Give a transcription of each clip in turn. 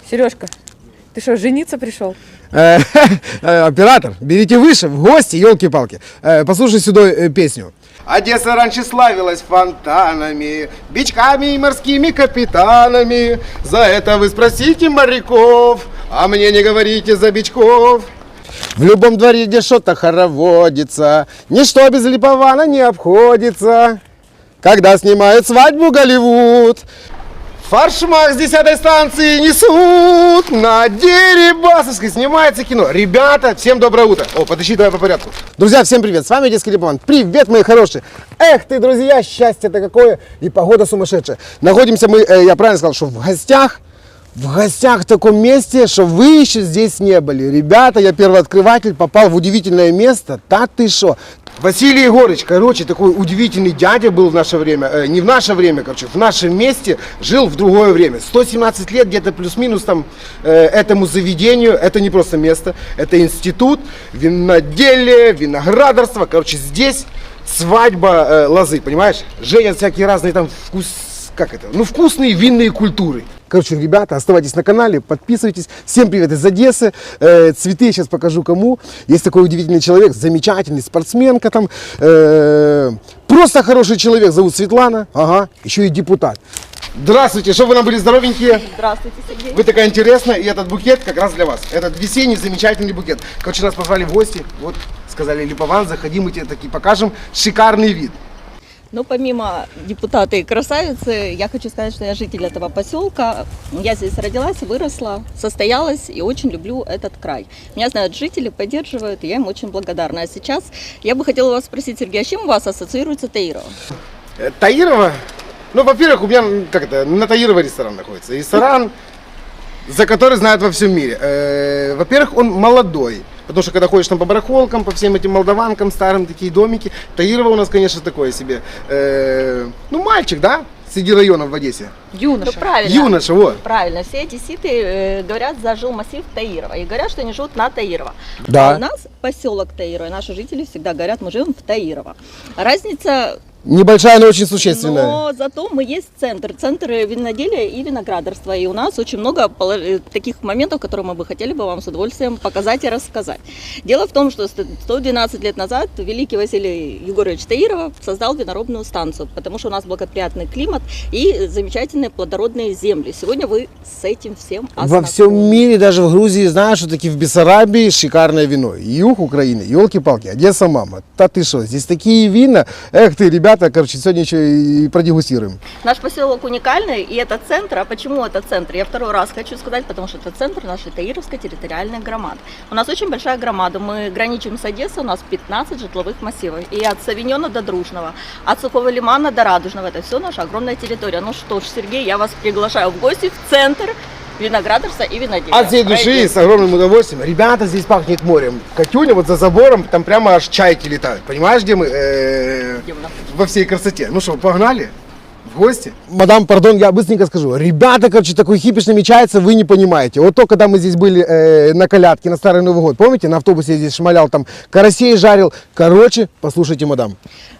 Сережка, ты что, жениться пришел? Оператор, берите выше, в гости, елки-палки. Послушай сюда песню. Одесса раньше славилась фонтанами, бичками и морскими капитанами. За это вы спросите моряков, а мне не говорите за бичков. В любом дворе, где что-то хороводится, ничто без Липована не обходится. Когда снимают свадьбу Голливуд, фаршмак с 10-й станции несут. На Дерибасовской снимается кино. Ребята, всем доброе утро. О, подожди, давай по порядку. Друзья, всем привет, с вами Одесский Липован. Привет, мои хорошие. Эх ты, друзья, счастье-то какое и погода сумасшедшая. Находимся мы, я правильно сказал, что в гостях в таком месте, что вы еще здесь не были. Ребята, я первооткрыватель, попал в удивительное место. Да ты шо? Василий Егорыч, короче, такой удивительный дядя был в наше время, не в наше время, короче, в нашем месте, жил в другое время. 117 лет где-то плюс-минус там этому заведению, это не просто место, это институт, виноделие, виноградарство, короче, здесь свадьба лозы, понимаешь? Женят всякие разные там вкусные винные культуры. Короче, ребята, оставайтесь на канале, подписывайтесь. Всем привет из Одессы. Цветы я сейчас покажу кому. Есть такой удивительный человек, замечательный спортсменка там. Просто хороший человек, зовут Светлана. Ага, еще и депутат. Здравствуйте, чтобы вы нам были здоровенькие. Здравствуйте, Сергей. Вы такая интересная, и этот букет как раз для вас. Этот весенний замечательный букет. Короче, нас позвали в гости. Вот, сказали, Липован, заходи, мы тебе таки покажем шикарный вид. Ну, помимо депутата и красавицы, я хочу сказать, что я житель этого поселка. Я здесь родилась, выросла, состоялась и очень люблю этот край. Меня знают жители, поддерживают, и я им очень благодарна. А сейчас я бы хотела вас спросить, Сергей, а с чем у вас ассоциируется Таирова? Таирова? Ну, во-первых, у меня, на Таирова ресторан находится. Ресторан, за который знают во всем мире. Во-первых, он молодой. Потому что когда ходишь там по барахолкам, по всем этим молдаванкам, старым такие домики, Таирова у нас, конечно, такое себе, мальчик, да, среди районов в Одессе. Юноша. Ну, правильно. Юноша, вот. Правильно, все одесситы говорят за жилмассив Таирова и говорят, что они живут на Таирова. Да. А у нас поселок Таирова, наши жители всегда говорят, мы живем в Таирова. Разница... Небольшая, но очень существенная. Но зато мы есть центр виноделия и виноградарства. И у нас очень много таких моментов, которые мы бы хотели бы вам с удовольствием показать и рассказать. Дело в том, что 112 лет назад великий Василий Егорович Таиров создал виноробную станцию, потому что у нас благоприятный климат и замечательные плодородные земли. Сегодня вы с этим всем ознакомлены. Во всем мире, даже в Грузии, знают, что таки в Бессарабии шикарное вино. Юг Украины, елки-палки, Одесса, мама. Да ты что, здесь такие вина. Эх ты, ребята. Короче, сегодня еще и продегустируем. Наш поселок уникальный, и это центр. А почему это центр? Я второй раз хочу сказать, потому что это центр нашей Таировской территориальной громады. У нас очень большая громада. Мы граничим с Одессой, у нас 15 житловых массивов. И от Савиньона до Дружного, от Сухого лимана до Радужного. Это все наша огромная территория. Ну что ж, Сергей, я вас приглашаю в гости в центр виноградарства и виноделия. От всей души, с огромным удовольствием. Ребята, здесь пахнет морем. Катюня, вот за забором, там прямо аж чайки летают. Понимаешь, где мы? Во всей красоте. Ну что, погнали? В гости? Мадам, пардон, я быстренько скажу. Ребята, короче, такой хипиш намечается, вы не понимаете. Вот то, когда мы здесь были на колядке, на Старый Новый год, помните, на автобусе я здесь шмалял, там карасей жарил. Короче, послушайте, мадам.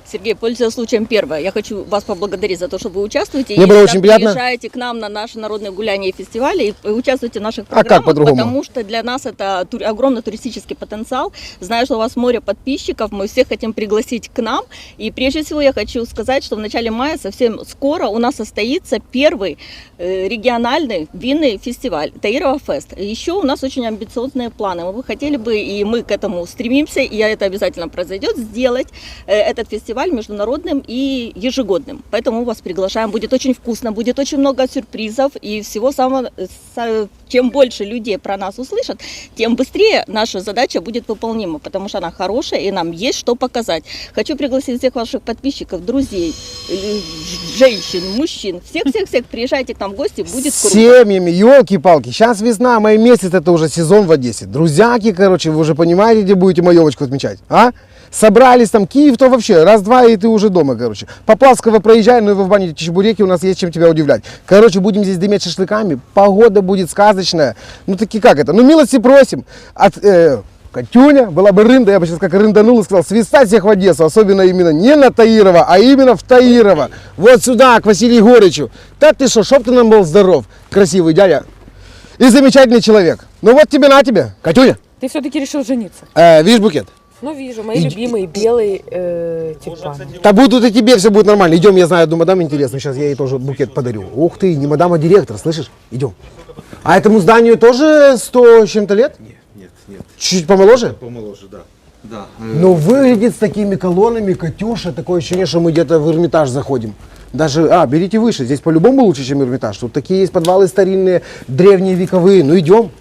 Сергей, пользуясь случаем, первое, я хочу вас поблагодарить за то, что вы участвуете. Мне было очень приятно. Приезжаете к нам на наши народные гуляния и фестивали и участвуете в наших программах, как по-другому? Потому что для нас это огромный туристический потенциал. Знаю, что у вас море подписчиков, мы всех хотим пригласить к нам. И прежде всего я хочу сказать, что в начале мая совсем скоро у нас состоится первый региональный винный фестиваль Таирова Фест. Еще у нас очень амбициозные планы. Мы бы хотели бы, и мы к этому стремимся, и это обязательно произойдет, сделать этот фестиваль международным и ежегодным. Поэтому мы вас приглашаем. Будет очень вкусно, будет очень много сюрпризов и всего самого. Чем больше людей про нас услышат, тем быстрее наша задача будет выполнима, потому что она хорошая и нам есть что показать. Хочу пригласить всех ваших подписчиков, друзей, женщин, мужчин, всех приезжайте к нам в гости, будет круто. Семьями, елки-палки. Сейчас весна, май месяц, это уже сезон в Одессе. Друзьяки, короче, вы уже понимаете, где будете маевочку отмечать, а? Собрались там, Киев, то вообще, раз-два, и ты уже дома, короче. По Плавского проезжай, но и в бане чебуреки, у нас есть чем тебя удивлять. Короче, будем здесь дымить шашлыками, погода будет сказочная. Ну, таки как это? Ну, милости просим. Катюня, была бы рында, я бы сейчас как рынданул и сказал, свистать всех в Одессу, особенно именно не на Таирова, а именно в Таирова. Вот сюда, к Василию Егорычу. Да ты что, чтоб ты нам был здоров, красивый дядя. И замечательный человек. Ну вот тебе на тебе. Катюня, Ты все-таки решил жениться? видишь букет? Ну, вижу, мои И- любимые белые тюльпаны. Да будут и тебе, все будет нормально. Идем, я знаю одну мадам интересную, сейчас я ей тоже букет подарю. Ух ты, не мадам, а директор, слышишь? Идем. А этому зданию тоже 100 с чем-то лет? Нет, Чуть помоложе? помоложе, да. Да. Но выглядит с такими колоннами, Катюша, такое ощущение, что мы где-то в Эрмитаж заходим. Даже, берите выше, здесь по-любому лучше, чем Эрмитаж. Тут такие есть подвалы старинные, древние, вековые. Ну идем.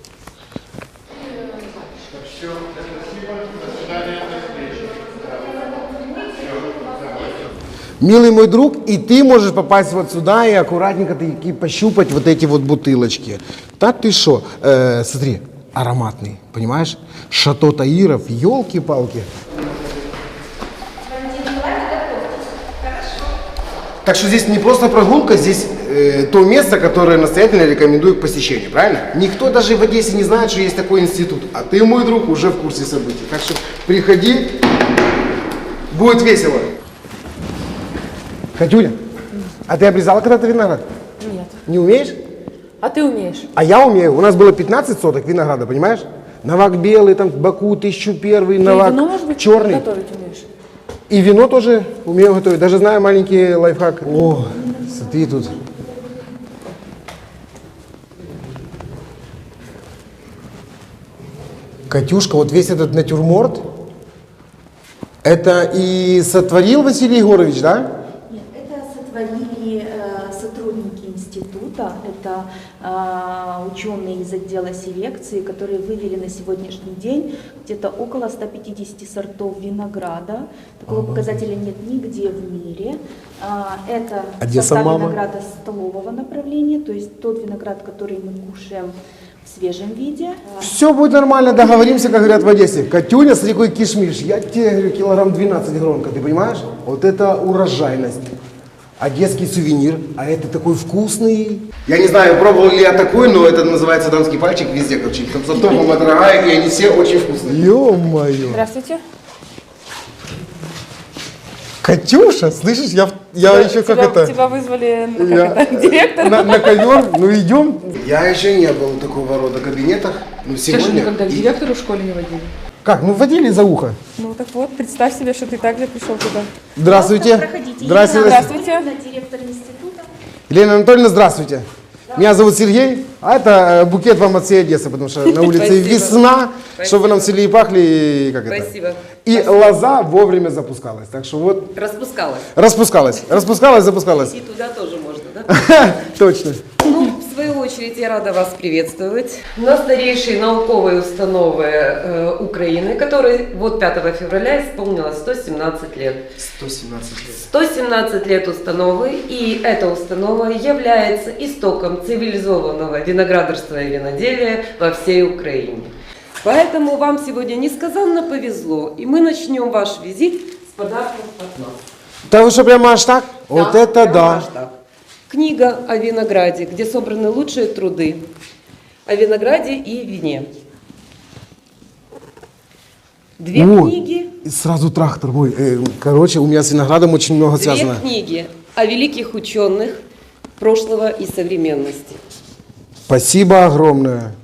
Милый мой друг, и ты можешь попасть вот сюда и аккуратненько таки пощупать вот эти вот бутылочки. Да ты шо? Смотри, ароматный, понимаешь? Шато Таиров, елки-палки. Так что здесь не просто прогулка, здесь то место, которое настоятельно рекомендую к посещению, правильно? Никто даже в Одессе не знает, что есть такой институт, а ты, мой друг, уже в курсе событий. Так что приходи, будет весело. Катюля, а ты обрезала когда-то виноград? Нет. Не умеешь? А ты умеешь? А я умею. У нас было 15 соток винограда, понимаешь? Навак белый, там в Баку 1001, навак Вино, может быть, черный. готовить умеешь? И вино тоже умею готовить. Даже знаю маленький лайфхак. О, смотри тут. Катюшка, вот весь этот натюрморт, это и сотворил Василий Егорович, да? Нет, это сотворили сотрудники института, это ученые из отдела селекции, которые вывели на сегодняшний день где-то около 150 сортов винограда. Такого показателя нет нигде в мире. Это Одесса, сорта мама. винограда столового направления, то есть тот виноград, который мы кушаем в свежем виде. Все будет нормально, договоримся, как говорят в Одессе. Катюня, смотри, какой кишмиш. Я тебе говорю, килограмм 12 громко, ты понимаешь? Вот это урожайность. Одесский сувенир, а это такой вкусный. Я не знаю, пробовал ли я такой, но это называется дамский пальчик везде, короче. Концертовая дорогая, и они все очень вкусные. Ё-моё. Здравствуйте. Катюша, слышишь, я еще как тебя, это... Тебя вызвали Я- директор. на ковер, ну идем. Я еще не был в такого рода кабинетах, но Тебя что, сегодня... никогда к директору в школе не водили? Как, ну водили за ухо. Ну так вот, представь себе, что ты также пришел туда. Здравствуйте. Проходите. Здравствуйте. Здравствуйте. Елена, директор института. Елена Анатольевна, здравствуйте. Меня зовут Сергей, а это букет вам от всей Одессы, потому что на улице Спасибо. весна, чтобы вы нам все и пахли, и как это. Спасибо. И лоза вовремя запускалась, так что вот Распускалась. распускалась, запускалась. И туда тоже можно, да? Точно. Ну, в свою очередь, я рада вас приветствовать на старейшей науковой установе Украины, которой вот 5 февраля исполнилось 117 лет. 117 лет. 117 лет установы, и эта установа является истоком цивилизованного виноградарства и виноделия во всей Украине. Поэтому вам сегодня несказанно повезло, и мы начнем ваш визит с подарков от нас. Да вы что, прямо аж так? Вот это прямо да. аж так. Книга о винограде, где собраны лучшие труды о винограде и вине. Две О, книги. и сразу трактор мой. Короче, у меня с виноградом очень много связано. Две книги о великих ученых прошлого и современности. Спасибо огромное.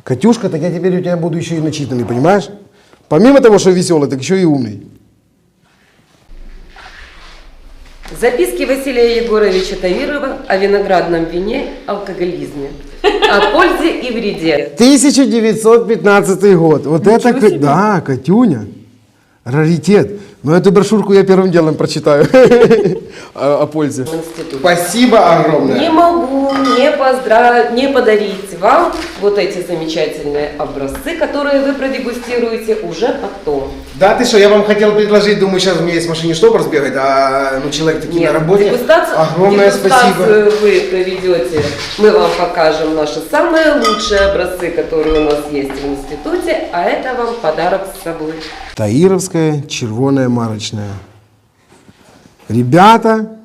Катюшка, так я теперь у тебя буду еще и начитанный, понимаешь? Помимо того, что веселый, так еще и умный. Записки Василия Егоровича Таирова о виноградном вине, алкоголизме, о пользе и вреде. 1915 год. Вот это, себе. да, Катюня. Раритет. Но эту брошюрку я первым делом прочитаю о пользе. Институт. Спасибо огромное. Не могу не подарить вам вот эти замечательные образцы, которые вы продегустируете уже потом. Да, ты что, я вам хотел предложить, думаю, сейчас у меня есть в машине штопор сбегать, а ну, человек таки на работе. Огромное спасибо. Дегустацию вы проведете, мы вам покажем наши самые лучшие образцы, которые у нас есть в институте, а это вам подарок с собой. Таировская червоная марочная. Ребята,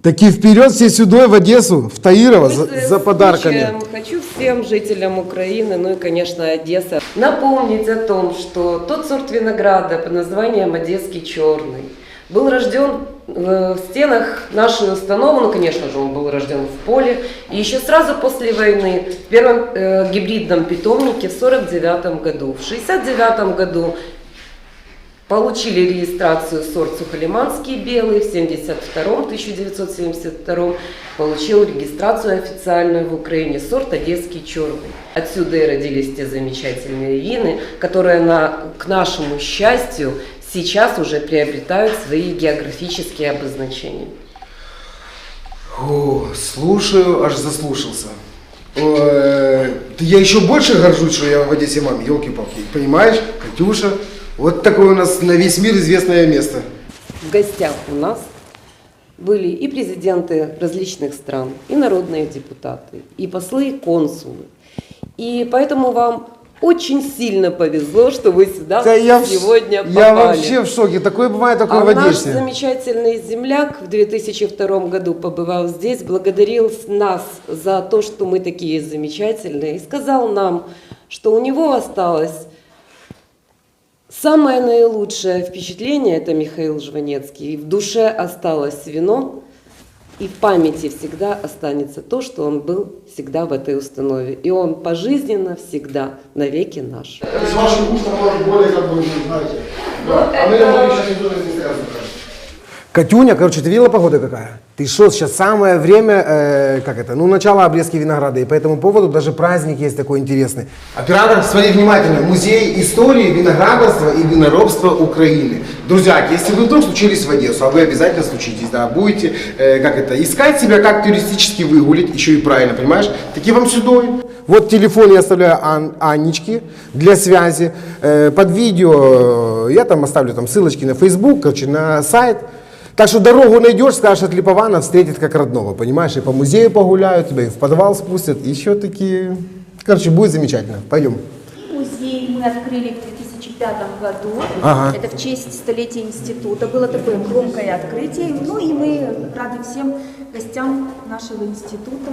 таки вперед все сюда, в Одессу, в Таирово, Пользуясь за подарками. случаем, хочу всем жителям Украины, ну и, конечно, Одессы, напомнить о том, что тот сорт винограда под названием «Одесский черный» был рожден в стенах нашей установы, ну, конечно же, он был рожден в поле, и еще сразу после войны в первом гибридном питомнике в 1949 году. В 1969 году получили регистрацию сорт Сухолиманский белый, в 1972 получил регистрацию официальную в Украине сорт Одесский черный. Отсюда и родились те замечательные вины, которые, к нашему счастью, сейчас уже приобретают свои географические обозначения. О, слушаю, аж заслушался. Я еще больше горжусь, что я в Одессе маме, елки-палки. Понимаешь, Катюша, вот такое у нас на весь мир известное место. В гостях у нас были и президенты различных стран, и народные депутаты, и послы, и консулы. И поэтому вам очень сильно повезло, что вы сюда сегодня попали. Я вообще в шоке. Такое бывает только в Одессе. Наш замечательный земляк в 2002 году, побывав здесь, благодарил нас за то, что мы такие замечательные, и сказал нам, что у него осталось самое наилучшее впечатление, это Михаил Жванецкий, и в душе осталось вино, и в памяти всегда останется то, что он был всегда в этой установе. И он пожизненно всегда навеки наш. С вашим вкусом может более, как бы, знаете. Да. А мы сейчас не будем не скажем. Катюня, короче, ты видела погода какая? Ты что, сейчас самое время, начало обрезки винограда, и по этому поводу даже праздник есть такой интересный. Оператор, смотри внимательно, музей истории виноградарства и виноробства Украины. Друзья, если вы вдруг случились в Одессу, а вы обязательно случитесь, да, будете, искать себя, как туристически выгулить, еще и правильно, понимаешь? Таки вам сюда. Вот телефон я оставляю Анечке для связи, под видео я там оставлю ссылочки на Facebook, короче, на сайт. Так что дорогу найдешь, скажешь от Липована, встретит как родного, понимаешь? И по музею погуляют, тебя и в подвал спустят, еще такие... Короче, будет замечательно. Пойдем. Музей мы открыли в 2005 году. Ага. Это в честь столетия института. Было такое громкое открытие. Ну и мы рады всем гостям нашего института.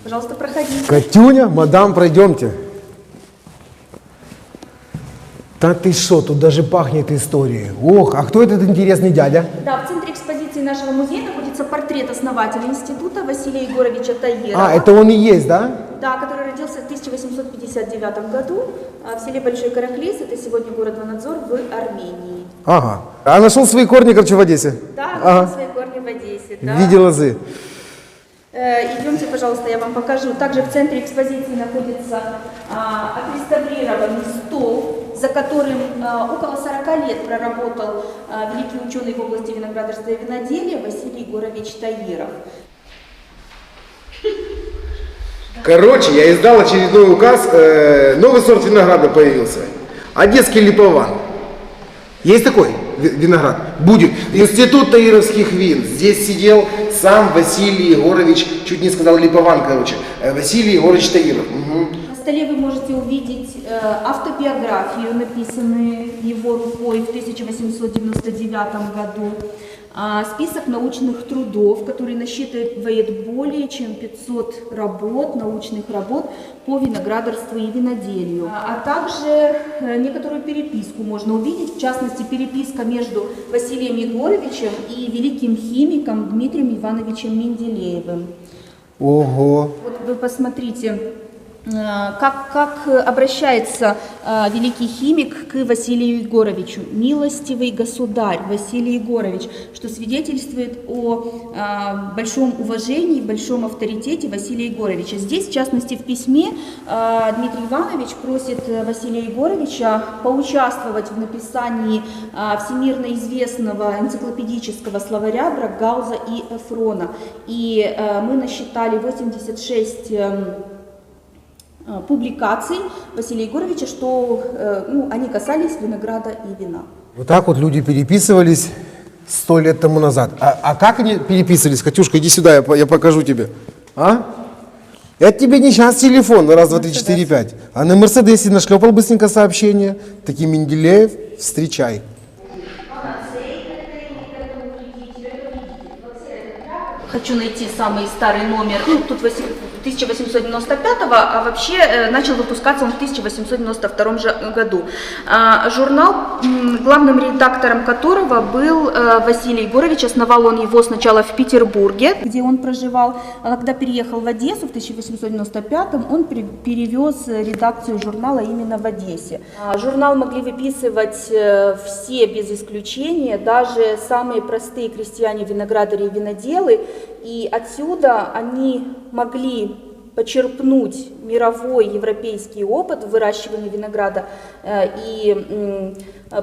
Пожалуйста, проходите. Катюня, мадам, пройдемте. Да ты что, тут даже пахнет историей. Ох, а кто этот интересный дядя? Да, в центре экспозиции нашего музея находится портрет основателя института Василия Егоровича Таирова. А, это он и есть, да? Да, который родился в 1859 году в селе Большой Карахлис, это сегодня город Ванадзор в Армении. Ага. А нашел свои корни, короче, в Одессе? Да, ага. свои корни в Одессе. Да. В виде лозы. Идемте, пожалуйста, я вам покажу. Также в центре экспозиции находится отреставрированный стол, за которым около 40 лет проработал великий ученый в области виноградарства и виноделия Василий Егорович Таиров. Короче, я издал очередной указ, новый сорт винограда появился. Одесский Липован. Есть такой виноград? Будет. Институт таировских вин. Здесь сидел сам Василий Егорович, чуть не сказал Липован, короче. Василий Егорович Таиров. Угу. На столе вы можете увидеть автобиографию, написанную его рукой в 1899 году. Список научных трудов, который насчитывает более чем 500 работ, научных работ по виноградарству и виноделию. А также некоторую переписку можно увидеть, в частности переписка между Василием Егоровичем и великим химиком Дмитрием Ивановичем Менделеевым. Ого! Вот вы посмотрите, как обращается великий химик к Василию Егоровичу. «Милостивый государь Василий Егорович», что свидетельствует о большом уважении, большом авторитете Василия Егоровича. Здесь, в частности, в письме Дмитрий Иванович просит Василия Егоровича поучаствовать в написании всемирно известного энциклопедического словаря Брагауза и Эфрона. И мы насчитали 86 публикаций Василия Егоровича, что они касались винограда и вина. Вот так вот люди переписывались 100 лет тому назад. А как они переписывались? Катюшка, иди сюда, я покажу тебе. А? Это тебе не сейчас телефон, раз, два, три, четыре, пять. А на Мерседесе нашлепал быстренько сообщение. Таки Менделеев, встречай. Хочу найти самый старый номер. Тут 1895, а вообще начал выпускаться он в 1892 году. Журнал, главным редактором которого был Василий Егорович, основал он его сначала в Петербурге, где он проживал, а когда переехал в Одессу в 1895, он перевез редакцию журнала именно в Одессе. Журнал могли выписывать все без исключения, даже самые простые крестьяне, виноградари и виноделы, и отсюда они могли почерпнуть мировой европейский опыт в выращивании винограда и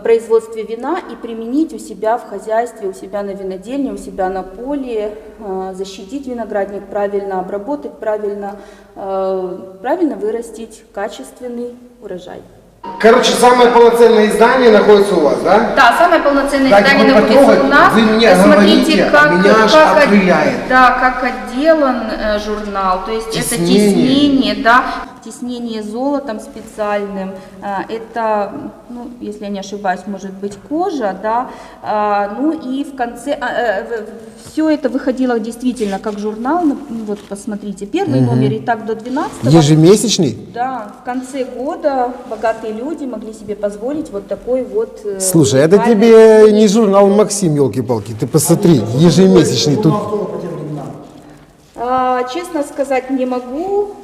производстве вина и применить у себя в хозяйстве, у себя на винодельне, у себя на поле, защитить виноградник, правильно обработать, правильно вырастить качественный урожай. Короче, самое полноценное издание находится у вас, да? Да, самое полноценное Дайте издание хоть находится потрогать, у нас. вы мне Смотрите, говорите, а меня аж окрыляет. как отделан журнал. То есть это тиснение, да, тиснение золотом специальным. Это, ну, если я не ошибаюсь, может быть кожа, да. Ну и в конце все это выходило действительно как журнал. Вот посмотрите, первый номер и так до 12-го. Ежемесячный? Да, в конце года богатые люди могли себе позволить вот такой вот... Слушай, это тебе не журнал «Максим», елки-палки. Ты посмотри, ежемесячный тут. Честно сказать, не могу.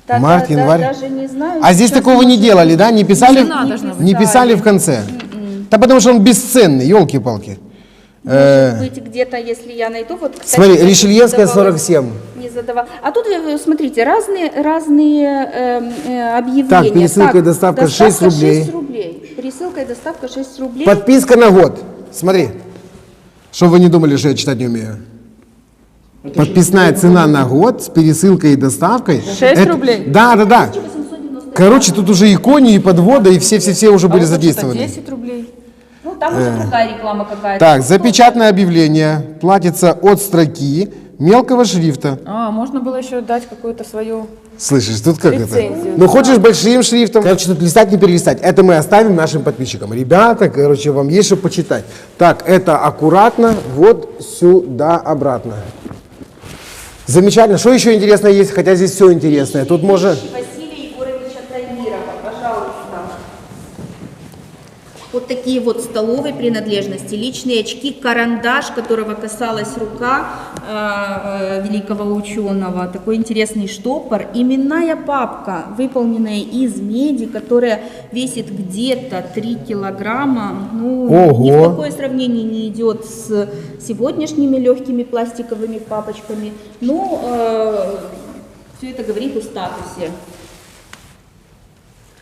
Март, январь. Даже не знаю. А здесь такого не делали, да? Не писали, не писали в конце? Да потому что он бесценный, елки-палки. Может быть, где-то, если я найду, вот, кстати, Смотри, Ришельевская 47. Не задавал. А тут, смотрите, разные объявления. Так, пересылка и доставка 6 рублей. 6 рублей. Пересылка и доставка 6 рублей. Подписка на год. Смотри. Чтобы вы не думали, что я читать не умею. Подписная цена на год с пересылкой и доставкой. 6 рублей? Да. Короче, тут уже и кони, и подвода, и все уже были задействованы. 10 рублей. Ну, там уже другая реклама какая-то. Так, за печатное объявление платится от строки мелкого шрифта. Можно было еще дать какую-то свою... Слышишь, тут как это? Лицензию. Ну, хочешь большим шрифтом? Короче, тут листать, не перелистать. Это мы оставим нашим подписчикам. Ребята, короче, вам есть что почитать. Так, это аккуратно, вот сюда, обратно. Замечательно. Что еще интересное есть? Хотя здесь все интересное. Тут можно... Василия Егоровича Таирова, пожалуйста. Вот такие вот столовые принадлежности, личные очки, карандаш, которого касалась рука великого ученого, такой интересный штопор, именная папка, выполненная из меди, которая весит где-то 3 килограмма. Ну, ни в какое сравнение не идет с сегодняшними легкими пластиковыми папочками, но все это говорит о статусе.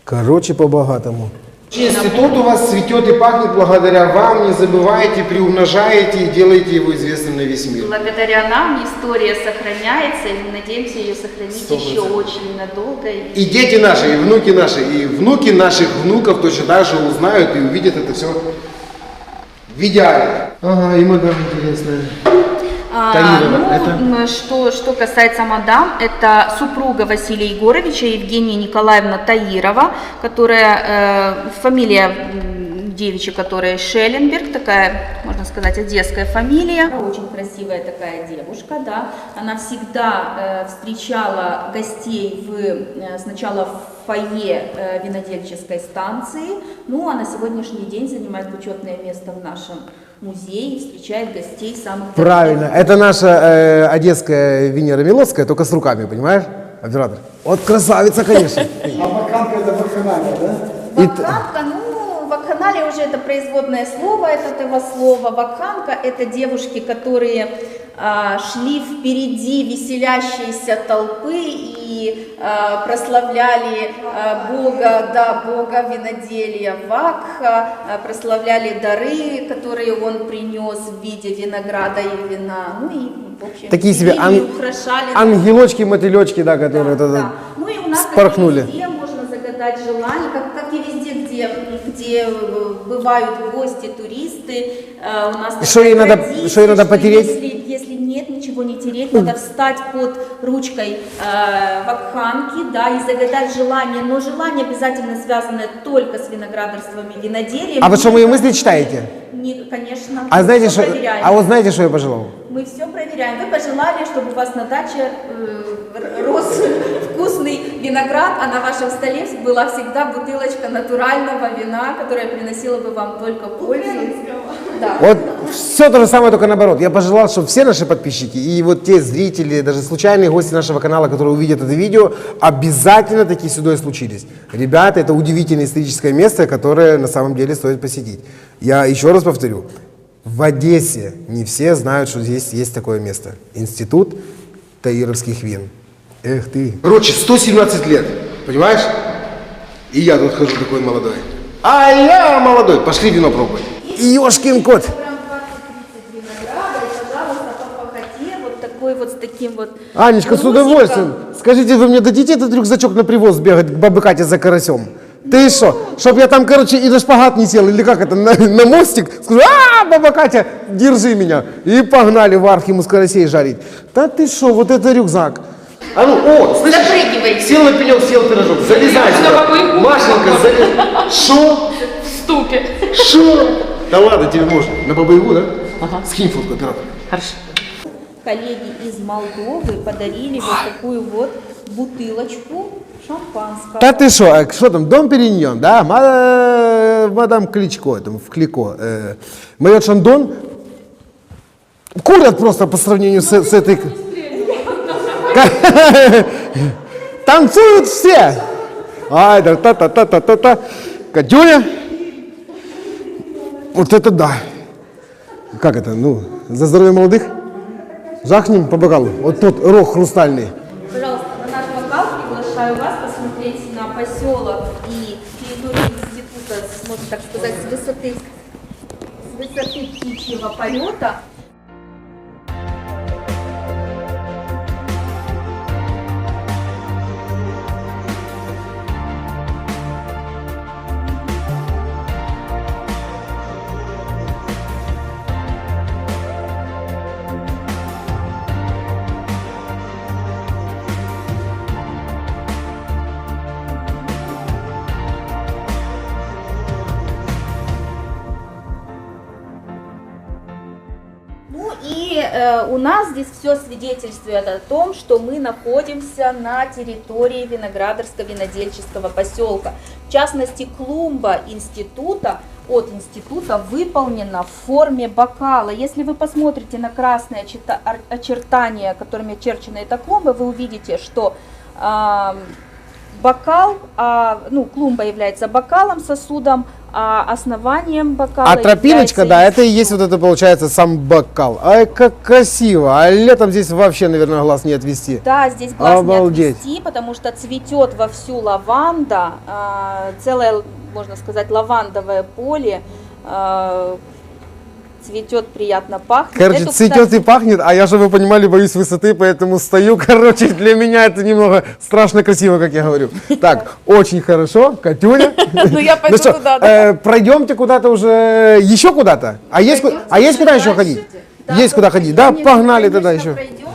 Короче, по-богатому. Институт у вас цветет и пахнет благодаря вам. Не забывайте, приумножаете и делаете его известным на весь мир. Благодаря нам история сохраняется, и мы надеемся ее сохранить 100%. Еще очень надолго. И дети наши, и внуки наших внуков точно так же узнают и увидят это все в идеале. Ага, и мадам интересная. Что касается мадам, это супруга Василия Егоровича, Евгения Николаевна Таирова, которая, фамилия девичья, которая Шелленберг, такая, можно сказать, одесская фамилия. Очень красивая такая девушка, да. Она всегда встречала гостей сначала в фойе винодельческой станции, ну а на сегодняшний день занимает почетное место в нашем музее и встречает гостей самых... Правильно. Это наша одесская Венера Милоцкая, только с руками, понимаешь, оператор? Вот красавица, конечно. А вакханка это вакханалия, да? Вакханка, вакханалия уже это производное слово от этого слова. Вакханка это девушки, которые шли впереди веселящейся толпы и прославляли Бога виноделия Вакха, прославляли дары, которые он принес в виде винограда и вина, ну и в общем, такие себе украшали. Ангелочки, мотылечки, да, которые Ну и у нас, спорхнули. как и везде, можно загадать желание, как и везде, где бывают гости, туристы. У нас что ей надо потереть? Если нет, ничего не тереть, надо встать под ручкой вакханки, да, и загадать желание, но желание обязательно связанное только с виноградарством и виноделием. А вы что, мои мысли читаете? Нет, конечно. А знаете, что, проверяем. вот знаете, что я пожелал? Мы все проверяем. Вы пожелали, чтобы у вас на даче рос вкусный виноград, а на вашем столе была всегда бутылочка натурального вина, которая приносила бы вам только пользу. Да. Вот все то же самое, только наоборот. Я пожелал, чтобы все наши подписчики и вот те зрители, даже случайные гости нашего канала, которые увидят это видео, обязательно такие сюда и случились. Ребята, это удивительное историческое место, которое на самом деле стоит посетить. Я еще раз повторю, в Одессе не все знают, что здесь есть такое место. Институт таировских вин. Эх ты. Короче, 117 лет, понимаешь? И я тут хожу такой молодой. А я молодой. Пошли вино пробовать. Ёшкин кот. Прям 20-30 винограда, и, пожалуйста, по пахоте, вот такой вот с таким вот... Анечка, с грузиком. удовольствием. Скажите, вы мне дадите этот рюкзачок на привоз бегать к бабе Кате за карасем? Ты что? Чтоб я там, короче, и на шпагат не сел, или как это, на мостик, скажу, баба Катя, держи меня. И погнали в Архимус карасей жарить. Да ты что, вот это рюкзак. А ну, слышишь? Запрыгивайте. Сел на пенек, съел пирожок, залезай сюда. Машенька, залезай. Шо? В ступе. Шо? Да ладно, тебе можно. На Бабу-Ягу, да? Ага. Скинь фотку, оператор. Хорошо. Коллеги из Молдовы подарили вот такую вот бутылочку шампанского. Да ты что там, Дом Периньон, да? Мадам Кличко, там, в Клико. Майор Шандон. Курят просто по сравнению с этой... Танцуют все. Ай, да, та-та-та-та-та-та. Катюня. Вот это да. Как это, ну, за здоровье молодых? Жахнем по бокалу. Вот тот рог хрустальный. Пожалуйста, на наш бокал приглашаю вас посмотреть на поселок и территорию института, можно так сказать, с высоты птичьего полета. Ну и у нас здесь все свидетельствует о том, что мы находимся на территории виноградарско-винодельческого поселка. В частности, клумба института от института выполнена в форме бокала. Если вы посмотрите на красные очертания, которыми очерчена эта клумба, вы увидите, что бокал, клумба является бокалом, сосудом, а основанием бокала. А тропиночка, является да, это и институт. есть вот это, получается, сам бокал. Ай, как красиво. А летом здесь вообще, наверное, глаз не отвести. Да, здесь глаз Обалдеть. не отвести, потому что цветет вовсю лаванда, целое, можно сказать, лавандовое поле, цветет, приятно пахнет. Короче, Эту, цветет кстати, и пахнет, а я, чтобы вы понимали, боюсь высоты, поэтому стою. Короче, для меня это немного страшно красиво, как я говорю. Так, очень хорошо, Катюня. Ну я пойду что, туда, да. пройдемте куда-то уже, еще куда-то? А есть куда еще ходить? Есть куда ходить, да? конечно, Погнали тогда конечно, еще. пройдем.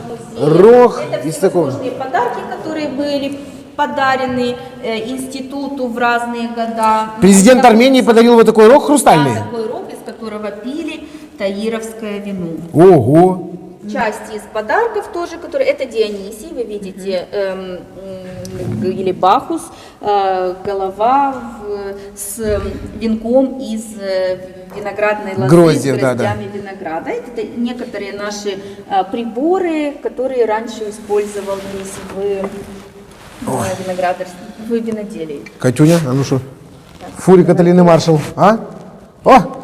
Рог Это из такого. всевозможные подарки, которые были подарены институту в разные года. Президент Ну, Армении подарил вот такой рог хрустальный. Да, такой рог, из которого пили таировское вино. Ого. Части из подарков тоже, которые... Это Дионисий, вы видите, или Бахус, голова с венком из виноградной лозы, Гроздьев, с да, гроздями винограда. Это некоторые наши приборы, которые раньше использовались в виноградарстве, в виноделии. Катюня, а ну что? Фури Каталины Маршал, а? О!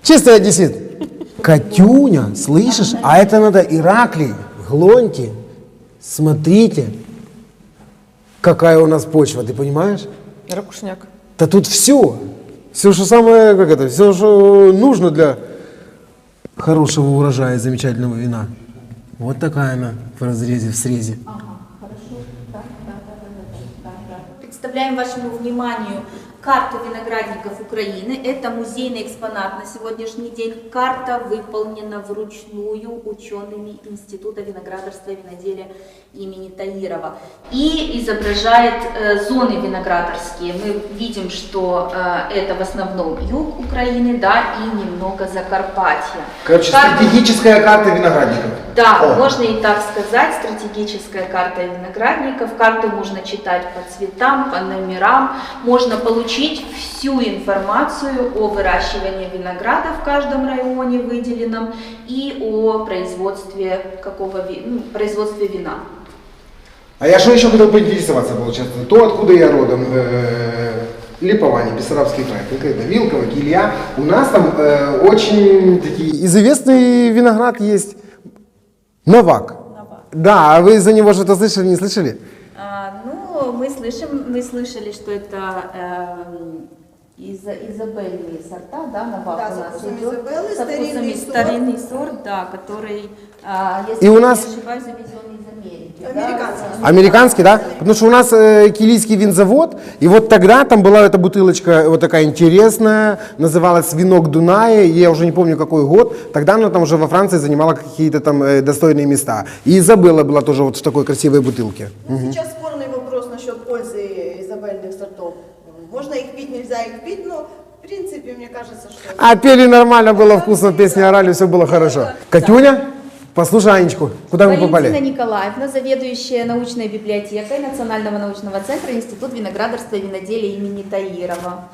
Чистый одессит. Катюня, слышишь? А это надо Ираклий, глоньте. Смотрите, какая у нас почва, ты понимаешь? Ракушняк. Да тут все. Все, что самое, как это, все, что нужно для хорошего урожая, замечательного вина. Вот такая она в разрезе, в срезе. Представляем вашему вниманию карту виноградников Украины. Это музейный экспонат на сегодняшний день. Карта выполнена вручную учеными Института виноградарства и виноделия имени Таирова. И изображает зоны виноградарские. Мы видим, что это в основном юг Украины, да, и немного Закарпатья. Короче, стратегическая карта виноградников. Да, можно и так сказать, стратегическая карта виноградников. Карту можно читать по цветам, по номерам. Можно получить всю информацию о выращивании винограда в каждом районе выделенном и о производстве производстве вина. А я что еще хотел поинтересоваться, получается, то, откуда я родом, Липование, Бессарабский край, конкретно Вилково, Килья. У нас там очень такие известный виноград есть, Новак. Да, а вы за него что-то слышали, не слышали? Мы слышали, что это изабельные сорта, да, Новак Да, у со нас вкусом идет. Изабеллы, Со старинный вкусом сорт. старинный сорт, да, который, если И у я нас- не ошибаюсь, завезен из Америки. Американский. Да? Американский, да? Потому что у нас килийский винзавод, и вот тогда там была эта бутылочка вот такая интересная, называлась «Винок Дуная», я уже не помню какой год, тогда она там уже во Франции занимала какие-то там достойные места. И Изабелла была тоже вот в такой красивой бутылке. Ну, сейчас спорный вопрос насчет пользы изабельных сортов. Можно их пить, нельзя их пить, но в принципе, мне кажется, что... А пели нормально, было вкусно, песни орали, все было хорошо. Катюня, послушай Анечку, куда мы Валентина попали? Николаевна, заведующая научной библиотекой Национального научного центра Институт виноградарства и виноделия имени Таирова.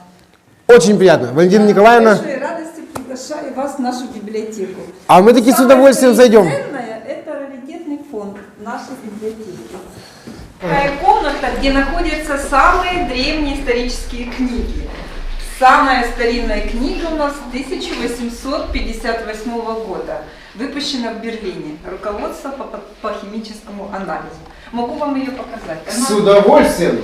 Очень приятно. Валентина Николаевна, С большой радостью приглашаю вас в нашу библиотеку. а мы таки с удовольствием зайдем. Ценное – это раритетный фонд нашей библиотеки. Такая комната, где находятся самые древние исторические книги. Самая старинная книга у нас 1858 года, выпущена в Берлине. Руководство по химическому анализу. Могу вам ее показать. С удовольствием.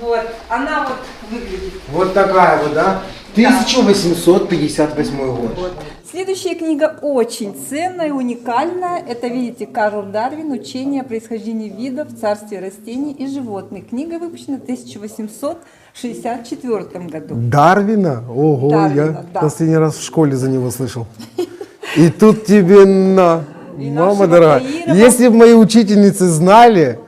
Вот, она вот выглядит. Вот такая вот, да? 1858 год. Следующая книга очень ценная, уникальная. Это, видите, Карл Дарвин «Учение о происхождении видов, царстве растений и животных». Книга выпущена в 1864 году. Дарвина? Ого, Дарвина, я да. последний раз в школе за него слышал. И тут тебе на. И Мама нашего дорогая, Таирова. если бы мои учительницы знали,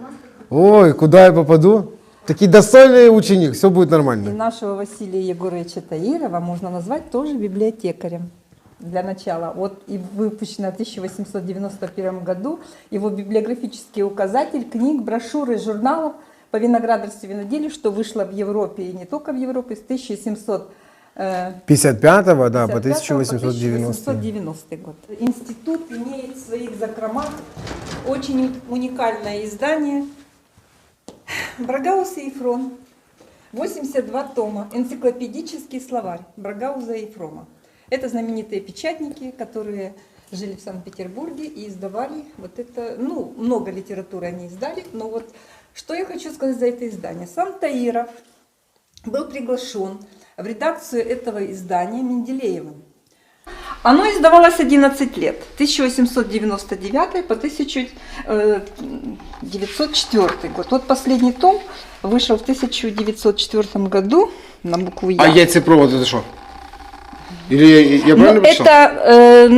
ой, куда я попаду, такие достойный ученик, все будет И нормально. нашего Василия Егоровича Таирова можно назвать тоже библиотекарем. Для начала. Вот и выпущена в 1891 году его библиографический указатель книг, брошюр и журналов по виноградарству и виноделию, что вышло в Европе и не только в Европе с 55-го, да, по 1890 1890. год. Институт имеет в своих закромах очень уникальное издание Брагаус и Ефрон. 82 тома. Энциклопедический словарь Брагауза и Ефрома. Это знаменитые печатники, которые жили в Санкт-Петербурге и издавали вот это, ну, много литературы они издали, но вот что я хочу сказать за это издание. Сам Таиров был приглашен в редакцию этого издания Менделеевым. Оно издавалось 11 лет, 1899 по 1904 год. Вот последний том вышел в 1904 году на букву «Я». А яйцепровод это что? Или я Ну, правильно прочитал? это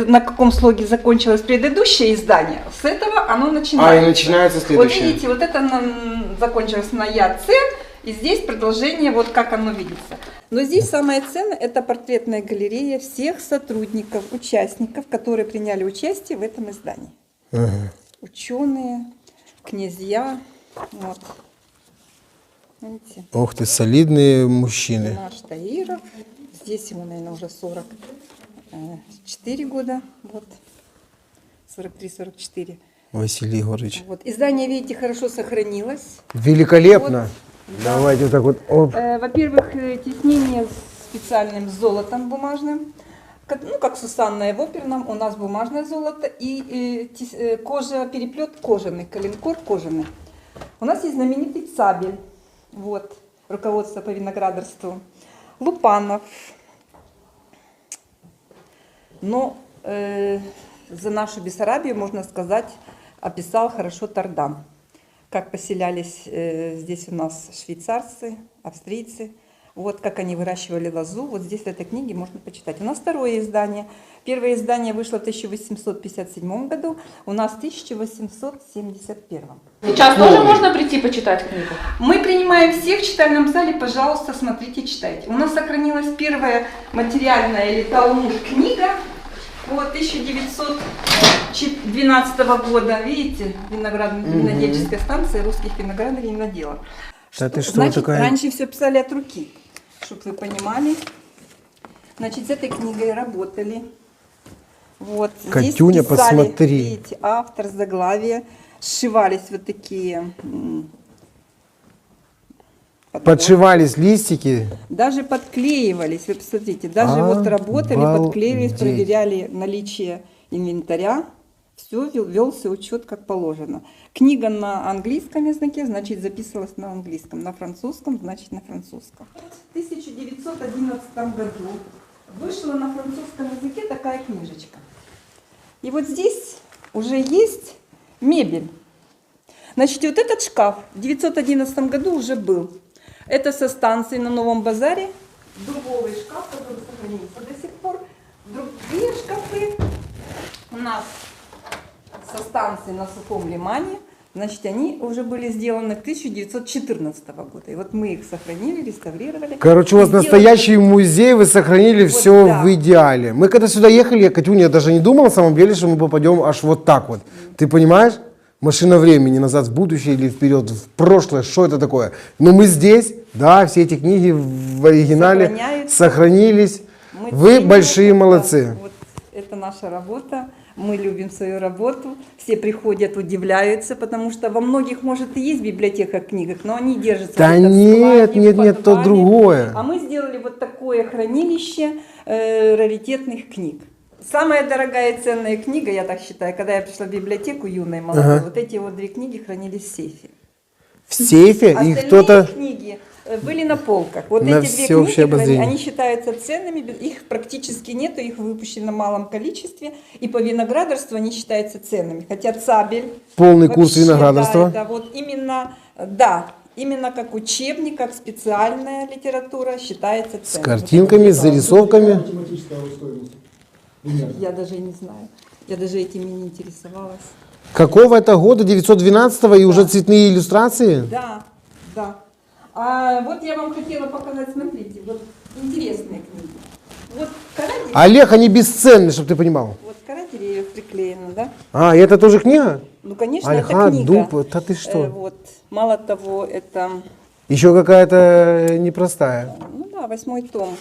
на каком слоге закончилось предыдущее издание, с этого оно начинается. А, и начинается следующее. Вот видите, вот это закончилось на «Я», «Ц», и здесь продолжение, вот как оно видится. Но здесь самое ценное – это портретная галерея всех сотрудников, участников, которые приняли участие в этом издании. Ученые, князья, вот. Видите? Ох ты, солидные мужчины. Наш Таиров, здесь ему, наверное, уже 44 года, вот, 43-44. Василий Егорович. Вот. Издание, видите, хорошо сохранилось. Великолепно. Давайте вот так вот. Оп. Во-первых, тиснение специальным золотом бумажным, ну, как сусанное в оперном, у нас бумажное золото и кожа, переплет кожаный, коленкор кожаный. У нас есть знаменитый Цабель, вот, руководство по виноградарству, Лупанов. Но за нашу Бессарабию, можно сказать, описал хорошо Тардан. Как поселялись здесь у нас швейцарцы, австрийцы. Вот как они выращивали лозу. Вот здесь в этой книге можно почитать. У нас второе издание. Первое издание вышло в 1857 году, у нас в 1871. Сейчас тоже можно прийти почитать книгу? Мы принимаем всех в читальном зале, пожалуйста, смотрите, читайте. У нас сохранилась первая материальная или талмуд книга, вот 1912 года, видите, винодельческая станция русских виноградарей и виноделов. Значит, такая? раньше все писали от руки, чтобы вы понимали. Значит, с этой книгой работали. Вот, Катюня, здесь писали, посмотри. видите, автор, заглавие, сшивались вот такие... Подшивались листики. Даже подклеивались, вы посмотрите, даже вот работали, подклеивались, Обалдеть. проверяли наличие инвентаря, все велся учет как положено. Книга на английском языке, значит, записывалась на английском, на французском, значит, на французском. В 1911 году вышла на французском языке такая книжечка. И вот здесь уже есть мебель. Значит, вот этот шкаф в 1911 году уже был. Это со станции на Новом базаре. Дубовый шкаф, который сохранился до сих пор. Другие шкафы у нас со станции на Сухом Лимане. Значит, они уже были сделаны к 1914 года. И вот мы их сохранили, реставрировали. Короче, у вас Сделали- настоящий музей, вы сохранили Вот все да. в идеале. Мы когда сюда ехали, я, Катюня, я даже не думал на самом деле, что мы попадем аж вот так вот. Ты понимаешь? Машина времени назад в будущее или вперед в прошлое, что это такое? Но мы здесь, да, все эти книги в оригинале Сохраняются. сохранились. Мы Вы ценим большие это, да. молодцы. Вот это наша работа. Мы любим свою работу. Все приходят, удивляются, потому что во многих, может, и есть библиотека книг, но они держатся. Да где-то в нет, складе, в нет, то подвале. другое. А мы сделали вот такое хранилище раритетных книг. Самая дорогая и ценная книга, я так считаю, когда я пришла в библиотеку юной молодой, Ага. вот эти вот 2 книги хранились в сейфе. В сейфе и Остальные кто-то... книги были на полках. Вот На эти 2 всеобщее книги, обозрение. они считаются ценными, их практически нету, их выпущено в малом количестве, и по виноградарству они считаются ценными. Хотя Цабель... Полный курс вообще, виноградарства. Да, это вот именно, да, именно как учебник, как специальная литература считается С ценной. картинками, с зарисовками. Математическая стоимость. Примерно. Я даже и не знаю, я даже этим и не интересовалась. Какого это года? 912-го и уже цветные иллюстрации? Да, да. А вот я вам хотела показать, смотрите, вот интересные книги. Вот кора деревьев, Олег, они бесценны, чтобы ты понимал. вот кора деревьев приклеена, да? А, и это тоже книга? Ну, конечно, Альха, это книга. дуб, да ты что? Вот. Мало того, это, Еще какая-то непростая. ну да, 8-й том.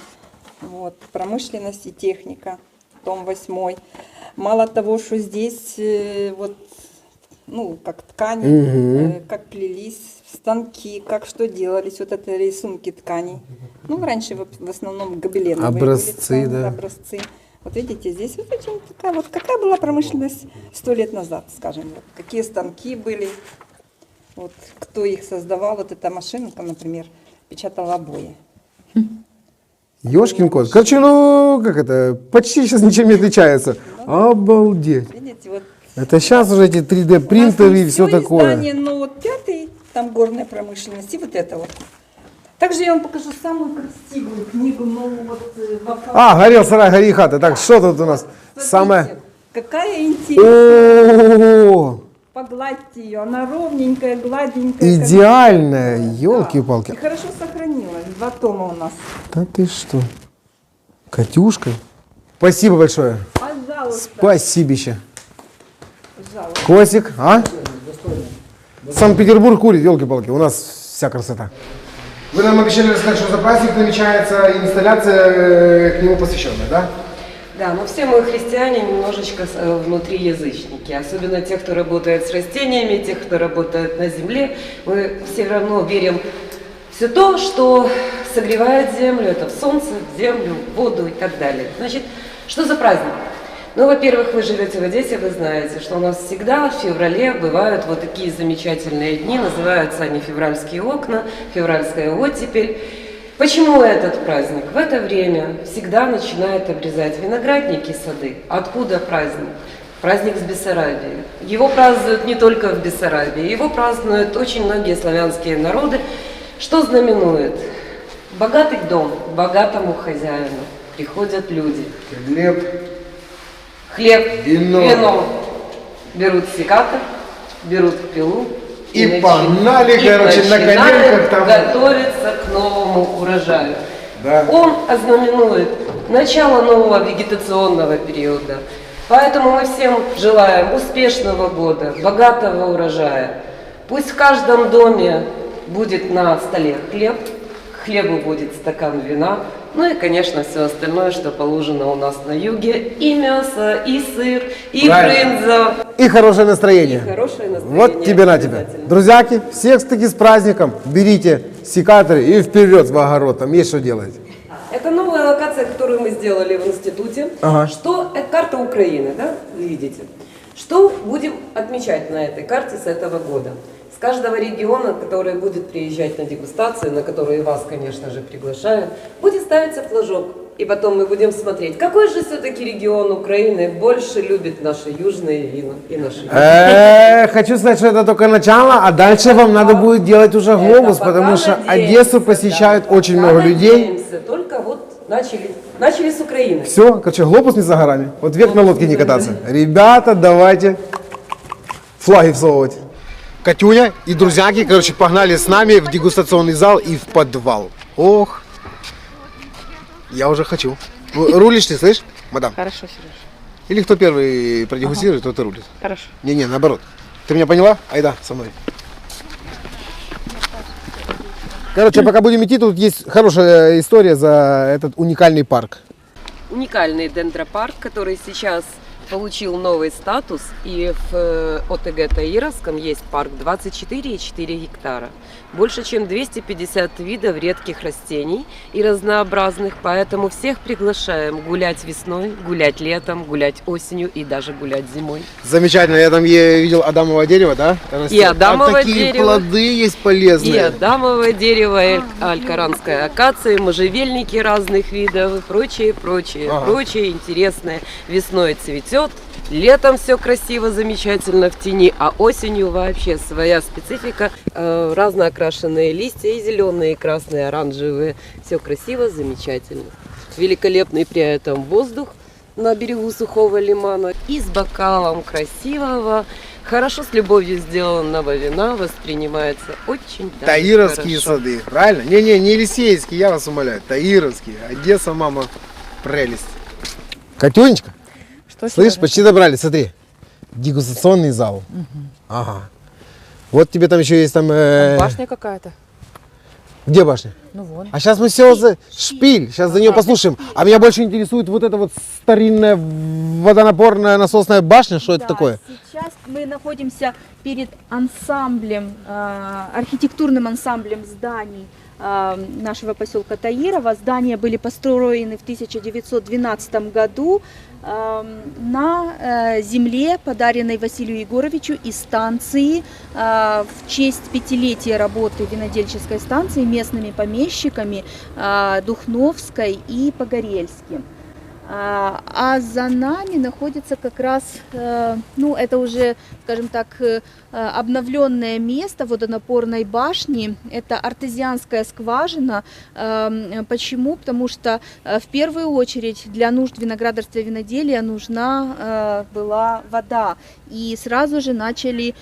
Вот, промышленность и техника, том 8. Мало того, что здесь вот, ну, как ткани, как плелись, станки, как что делались, вот это рисунки тканей. Ну, раньше в основном гобеленовые Образцы, были ткани, да. образцы. Вот видите, здесь вот очень такая, вот какая была промышленность 100 лет назад, скажем, вот, какие станки были, вот, кто их создавал, вот эта машинка, например, печатала обои. Ёшкин кот. Короче, ну, как это, почти сейчас ничем не отличается. Обалдеть. Видите, вот Это сейчас уже эти 3D принтеры и все такое. Издание, но вот 5-й, там горная промышленность, и вот это вот. Также я вам покажу самую красивую книгу, но вот в оформлении. А, горел сарай, гори хата. Так, что тут у нас? Смотрите, Самое... какая интересная. О, Погладьте ее, она ровненькая, гладенькая. идеальная, Да. елки-палки. И хорошо сохранилась. 2 тома у нас. Да ты что? Катюшка. Спасибо большое. Пожалуйста. Спасибище. Пожалуйста. Косик, а? Санкт-Петербург курит, елки-палки, у нас вся красота. Вы нам обещали рассказать, что за праздник намечается инсталляция к нему посвященная, да? Да, но все мы христиане немножечко внутри язычники, особенно те, кто работает с растениями, тех, кто работает на земле. Мы все равно верим в все то, что согревает землю, это в солнце, в землю, в воду и так далее. Значит, что за праздник? Ну, во-первых, вы живете в Одессе, вы знаете, что у нас всегда в феврале бывают вот такие замечательные дни, называются они февральские окна, февральская оттепель. Почему этот праздник? В это время всегда начинают обрезать виноградники, сады. Откуда праздник? Праздник с Бессарабии. Его празднуют не только в Бессарабии, его празднуют очень многие славянские народы. Что знаменует Богатый дом, к богатому хозяину приходят люди. Хлеб, вино. Берут секатор, берут пилу И погнали, и короче, на начинают коленках там. готовиться к новому урожаю. Да. Он ознаменует начало нового вегетационного периода. Поэтому мы всем желаем успешного года, богатого урожая. Пусть в каждом доме будет на столе хлеб, к хлебу будет стакан вина, ну и, конечно, все остальное, что положено у нас на юге. И мясо, и сыр, и брынза. И хорошее настроение. И хорошее настроение. Вот тебе на тебя. Обязательно. Друзьяки, всех таки с праздником. Берите секаторы и вперед в огород. Там есть что делать. Это новая локация, которую мы сделали в институте. Ага. Что это карта Украины, да? Вы видите. Что будем отмечать на этой карте с этого года? С каждого региона, который будет приезжать на дегустацию, на которую и вас, конечно же, приглашаю, будет ставиться флажок. И потом мы будем смотреть, какой же все-таки регион Украины больше любит наши южные вина и наши южные. Хочу сказать, что это только начало, а дальше вам надо будет делать уже глобус, пока потому что надеемся, Одессу посещают да, очень пока много людей. надеемся, только вот начали с Украины. Все, короче, глобус не за горами. Вот вверх на лодке не кататься. Ребята, давайте флаги всовывать. Катюня и друзьяки, короче, погнали с нами в дегустационный зал и в подвал. Ох, я уже хочу. Рулишь ты, слышь, мадам? Хорошо, Сереж. Или кто первый продегустирует, тот и рулит. Хорошо. Не, наоборот. Ты меня поняла? Айда, со мной. Короче, пока будем идти, тут есть хорошая история за этот уникальный парк. Уникальный дендропарк, который сейчас получил новый статус, и в ОТГ Таировском есть парк 24,4 гектара. Больше чем 250 видов редких растений и разнообразных, поэтому всех приглашаем гулять весной, гулять летом, гулять осенью и даже гулять зимой. Замечательно, я там видел адамовое дерево, да? И адамовое там такие дерево. плоды есть полезные. И адамовое дерево, и алькаранская акация, и можжевельники разных видов и прочее интересное. Весной цветет, летом все красиво, замечательно в тени, а осенью вообще своя специфика. Разноокрашенные листья, и зеленые, и красные, оранжевые. Все красиво, замечательно. Великолепный при этом воздух на берегу сухого лимана. И с бокалом красивого, хорошо с любовью сделанного вина воспринимается очень даже Таировские хорошо. сады, правильно? Не Елисейские, я вас умоляю. Таировские. Одесса, мама, прелесть. Катюнечка, Что, слышь, Сережа? почти добрали, смотри. Дегустационный зал. Ага. Вот тебе там еще есть там... Башня какая-то. Где башня? Ну вон. А сейчас мы все за шпиль, сейчас за нее послушаем. А меня больше интересует вот эта вот старинная водонапорная насосная башня, что это такое? Сейчас мы находимся перед ансамблем, архитектурным ансамблем зданий нашего поселка Таирова. Здания были построены в 1912 году на земле, подаренной Василию Егоровичу из станции в честь 5-летия работы винодельческой станции местными помещиками Духновской и Погорельским. А за нами находится как раз, ну, это уже, скажем так, обновленное место водонапорной башни. Это артезианская скважина. Почему? Потому что в первую очередь для нужд виноградарства и виноделия нужна была вода. И сразу же начали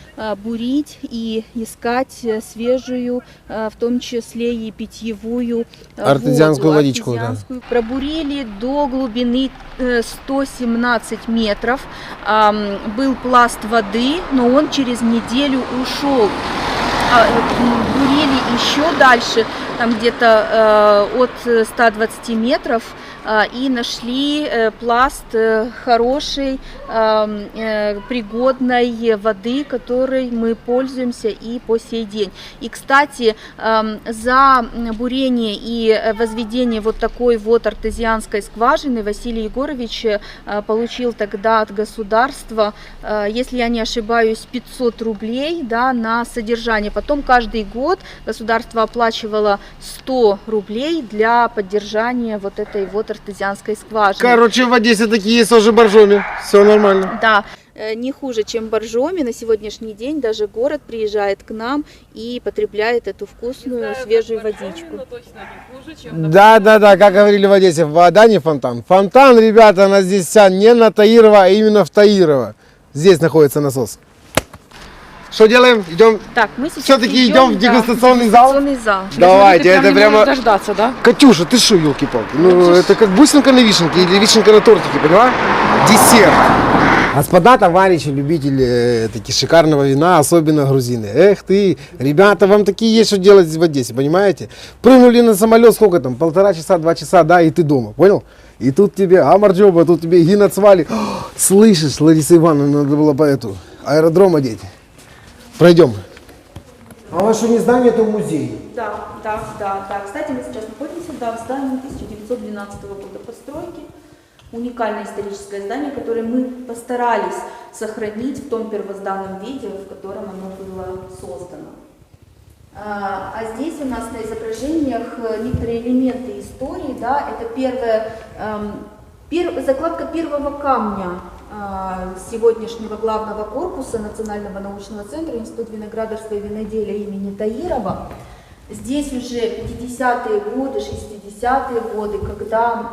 бурить и искать свежую, в том числе и питьевую Артезианскую воду, водичку, да. артезианскую. Пробурили до глубины 117 метров. Был пласт воды, но он через неделю ушел. Бурили еще дальше, там где-то от 120 метров, и нашли пласт хорошей, пригодной воды, которой мы пользуемся и по сей день. И, кстати, за бурение и возведение вот такой вот артезианской скважины Василий Егорович получил тогда от государства, если я не ошибаюсь, 500 рублей, да, на содержание. Потом каждый год государство оплачивало 100 рублей для поддержания вот этой вот артезианской скважины. Короче, в Одессе такие есть тоже боржоми. Все нормально. Да, не хуже, чем в Боржоми. На сегодняшний день даже город приезжает к нам и потребляет эту вкусную свежую водичку. Да, как говорили в Одессе, вода не фонтан. Фонтан, ребята, она здесь вся не на Таирова, а именно в Таирова. Здесь находится насос. Что делаем? Идем? Так, мы сейчас Все-таки идем в дегустационный зал? дегустационный зал. Давайте, это прямо... дождаться, да? Катюша, ты что, елки-палки? Ну, это как бусинка на вишенке или вишенка на тортике, поняла? Десерт. Господа, товарищи, любители таки шикарного вина, особенно грузины. Эх ты, ребята, вам такие есть, что делать в Одессе, понимаете? Прыгнули на самолет, сколько там, 1,5 часа, 2 часа, да, и ты дома, понял? И тут тебе Амарджоба, тут тебе Гинацвали. Слышишь, Лариса Ивановна, надо было по эту аэродром одеть. Пройдем. А у вас что, не здание, это музей? Да. Кстати, мы сейчас находимся в здании 1912 года постройки. Уникальное историческое здание, которое мы постарались сохранить в том первозданном виде, в котором оно было создано. А здесь у нас на изображениях некоторые элементы истории. Да, это закладка первого камня сегодняшнего главного корпуса Национального научного центра Института виноградарства и виноделия имени Таирова. Здесь уже 50-е годы, 60-е годы, когда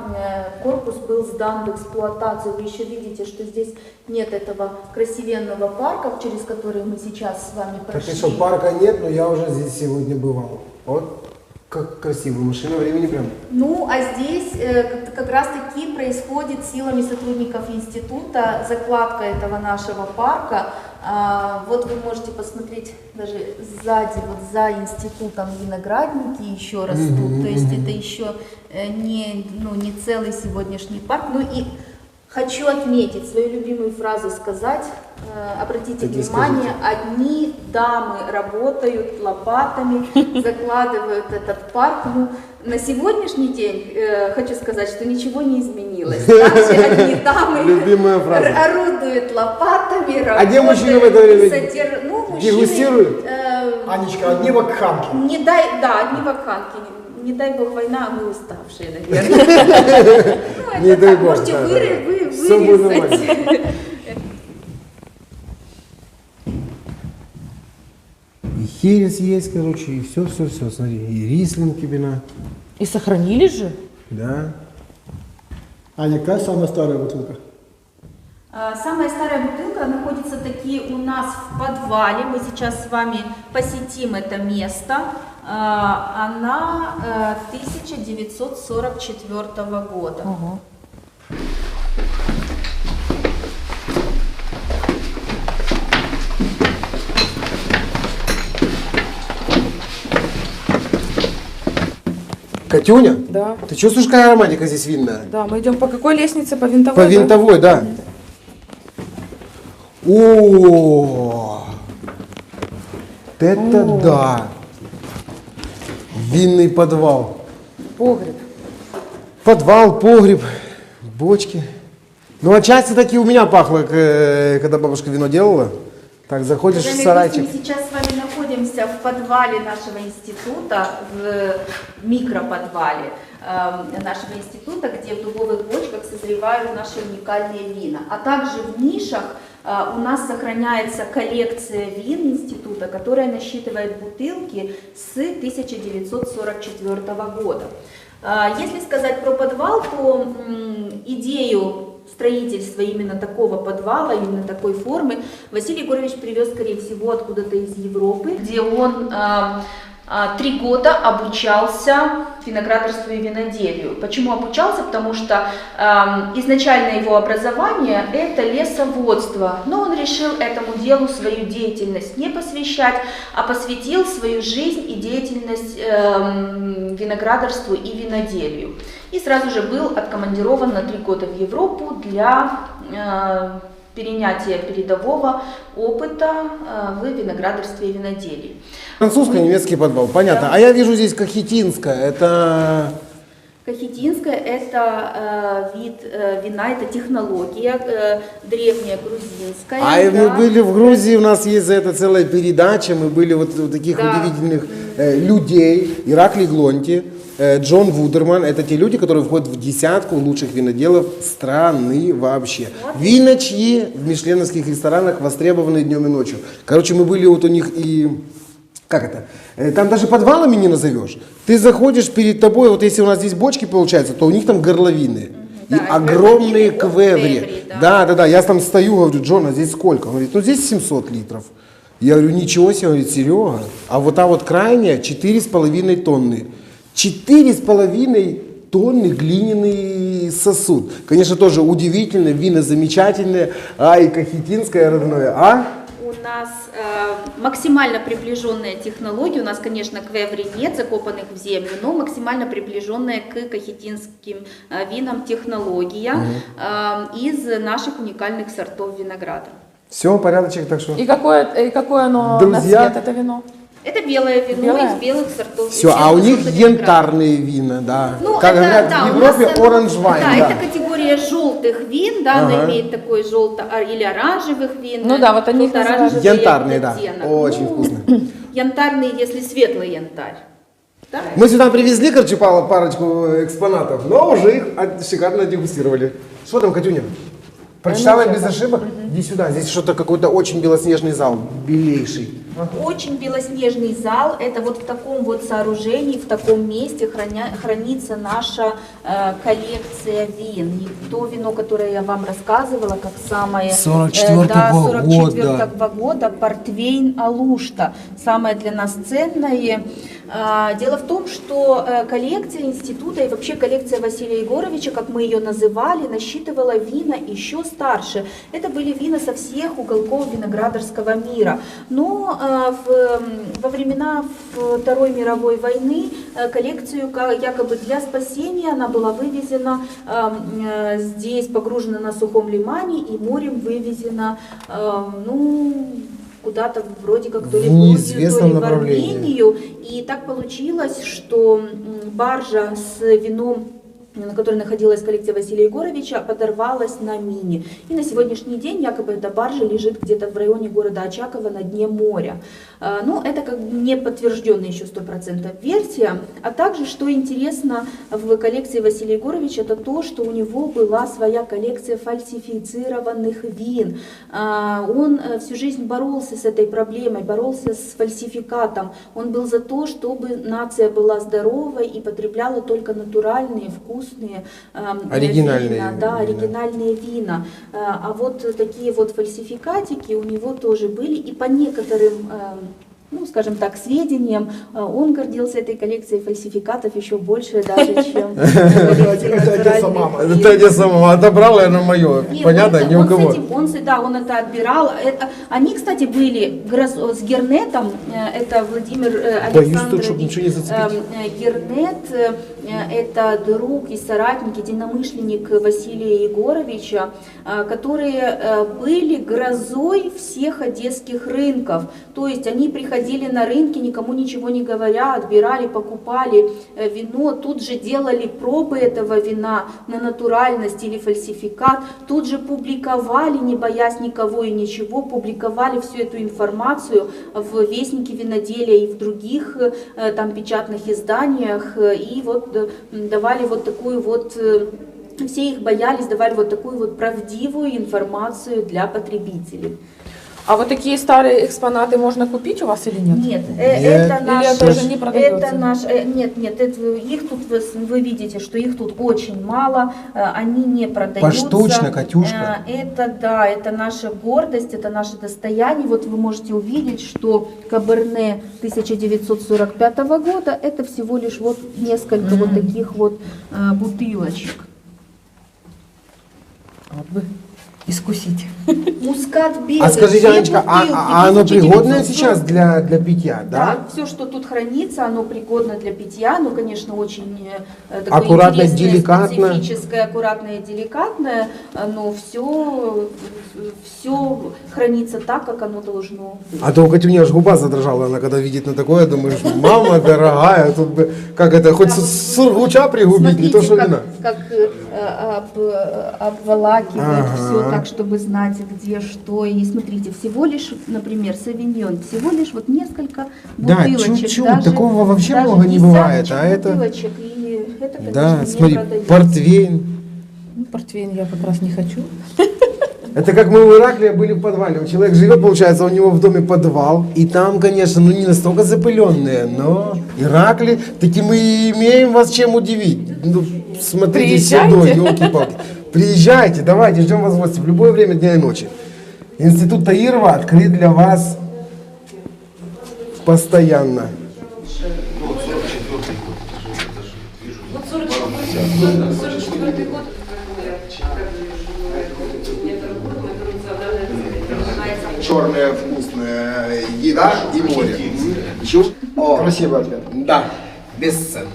корпус был сдан в эксплуатацию. Вы еще видите, что здесь нет этого красивенного парка, через который мы сейчас с вами прошли. Так и что, парка нет, но я уже здесь сегодня бывал. Вот как красиво, машина времени прям. Ну, а здесь как раз-таки происходит силами сотрудников института закладка этого нашего парка. Вот вы можете посмотреть даже сзади, вот за институтом виноградники еще растут, то есть это еще не целый сегодняшний парк. Ну и хочу отметить, свою любимую фразу сказать, обратите внимание, одни дамы работают лопатами, закладывают этот парк. Ну, на сегодняшний день хочу сказать, что ничего не изменилось. Также одни дамы орудуют лопатами, работают. А где мужчины в это время дегустируют? Анечка, одни вакханки. Одни вакханки. Не дай бог война, а мы уставшие, наверное. Не дай бог. Можете вырезать. И херес есть, короче, и все, смотри, и рислинг кибина. И сохранили же? Да. Аня, какая самая старая бутылка? Самая старая бутылка находится таки у нас в подвале. Мы сейчас с вами посетим это место. Она 1944 года. Ого. Катюня? Да. Ты чувствуешь, какая ароматика здесь винная? Да, мы идем по какой лестнице? По винтовой? По винтовой, да. О, это да. Винный подвал. Погреб. Подвал, погреб, бочки. Ну, отчасти таки у меня пахло, когда бабушка вино делала. Так, заходишь в сарайчик. Мы сейчас с вами находимся в подвале нашего института, в микроподвале нашего института, где в дубовых бочках созревают наши уникальные вина. А также в нишах у нас сохраняется коллекция вин института, которая насчитывает бутылки с 1944 года. Если сказать про подвал, то идею строительства именно такого подвала, именно такой формы Василий Егорович привез, скорее всего, откуда-то из Европы, где он 3 года обучался виноградарству и виноделию. Почему обучался? Потому что изначально его образование – это лесоводство, но он решил этому делу свою деятельность не посвящать, а посвятил свою жизнь и деятельность виноградарству и виноделию. И сразу же был откомандирован на 3 года в Европу для перенятия передового опыта в виноградарстве и виноделии. Французско-немецкий подвал, понятно. Да. А я вижу здесь кахетинское, это... Кахетинское – это вид вина, это технология древняя грузинская. А мы были в Грузии, у нас есть за это целая передача, мы были вот у таких удивительных людей, Ираклий Глонти, Джон Вудерман. Это те люди, которые входят в десятку лучших виноделов страны вообще. Вина чьи в мишленовских ресторанах востребованы днем и ночью. Короче, мы были вот у них и... Как это? Там даже подвалами не назовешь. Ты заходишь, перед тобой, вот если у нас здесь бочки получаются, то у них там горловины. И огромные квеври. Да. Я там стою, говорю, Джон, а здесь сколько? Он говорит, ну здесь 700 литров. Я говорю, ничего себе, он говорит, Серега. А вот та вот крайняя 4,5 тонны. 4,5 тонны глиняный сосуд. Конечно, тоже удивительно, вина замечательные. И кахетинское родное, У нас максимально приближенная технология. У нас, конечно, квеври нет, закопанных в землю, но максимально приближенная к кахетинским винам технология из наших уникальных сортов винограда. Все, порядочек, так что... И какое оно Друзья. на цвет, это вино? Это белое вино Белое? из белых сортов. Все, из а у белых них сортов винограда. янтарные вина, да. Ну, как это, говорят, да, в у нас, Европе orange wine, да, да. это категория желтых вин, да, она имеет такой желто или оранжевых вин. Ну да, вот они их называют. желто-оранжевый Янтарные, да. оттенок. Очень Ну, вкусно. Янтарный, если светлый янтарь. Да? Мы сюда привезли, короче, парочку экспонатов, но уже их шикарно дегустировали. Что там, Катюня? Прочитала без ошибок? Иди сюда, здесь что-то какой-то очень белоснежный зал, белейший. Очень белоснежный зал. Это вот в таком вот сооружении, в таком месте хранится наша коллекция вин. И то вино, которое я вам рассказывала, как самое 44-го года, портвейн Алушта. Самое для нас ценное. Дело в том, что коллекция института и вообще коллекция Василия Егоровича, как мы ее называли, насчитывала вина еще старше. Это были вина со всех уголков виноградарского мира. Но во времена Второй мировой войны коллекцию якобы для спасения она была вывезена здесь, погружена на сухом лимане и морем вывезена, куда-то вроде как то ли в Грузию, то ли в Армению. И так получилось, что баржа с вином, на которой находилась коллекция Василия Егоровича, подорвалась на мине. И на сегодняшний день якобы эта баржа лежит где-то в районе города Очаково на дне моря. Но это как бы не подтвержденная еще 100% версия. А также, что интересно в коллекции Василия Егоровича, это то, что у него была своя коллекция фальсифицированных вин. Он всю жизнь боролся с этой проблемой, боролся с фальсификатом. Он был за то, чтобы нация была здоровой и потребляла только натуральные, вкусные, оригинальные вина. Да, оригинальные вина. А вот такие вот фальсификатики у него тоже были. И по некоторым, скажем так, сведениям, он гордился этой коллекцией фальсификатов еще больше даже, чем коллекцией натуральных вин. Это я сама отобрала, она мое. Понятно, ни у кого. Он это отбирал. Они, кстати, были с Гернетом, это Владимир Александрович Гернет, это друг и соратник, единомышленник Василия Егоровича, которые были грозой всех одесских рынков. То есть они приходили на рынки, никому ничего не говоря, отбирали, покупали вино, тут же делали пробы этого вина на натуральность или фальсификат, тут же публиковали, не боясь никого и ничего, публиковали всю эту информацию в Вестнике виноделия и в других там печатных изданиях, и вот давали вот такую вот, все их боялись, давали вот такую вот правдивую информацию для потребителей. А вот такие старые экспонаты можно купить у вас или нет? Нет, это наш, или это уже не продается? Это наш, нет, их тут вы видите, что их тут очень мало, они не продаются. Поштучно, Катюшка. Это наша гордость, это наше достояние. Вот вы можете увидеть, что Каберне 1945 года, это всего лишь вот несколько вот таких вот бутылочек. Вот вы искусите. Мускат белый. А скажите, Анечка, бутылки, а оно 1940. пригодное сейчас для питья, да? Да, все, что тут хранится, оно пригодно для питья, но, конечно, очень такое аккуратно, интересное, деликатно. специфическое, аккуратное, деликатное, но все хранится так, как оно должно быть. А то у Катюни аж губа задрожала, она когда видит на такое, думаешь, мама дорогая, тут бы, как это, хоть сургуча пригубить, не то что вина. Как обволакивает все так, чтобы знать, где что. И смотрите, всего лишь, например, савиньон, всего лишь вот несколько Да, бутылочек. чуть-чуть, даже- такого вообще даже много не бывает, а десяточек это... бутылочек, и это, конечно, Да, не смотри, продается. портвейн. Ну, портвейн я как раз не хочу. Это как мы в Иракле были в подвале. Человек живет, получается, у него в доме подвал. И там, конечно, ну не настолько запыленные, но Иракли, таки мы и имеем вас чем удивить. Ну, смотрите сюда, елки-палки. Приезжайте, давайте, ждем вас в гости в любое время дня и ночи. Институт Таирова открыт для вас постоянно. Вот 44-й год, Черная вкусная еда и море. О, Красивый ответ. да, бесценно.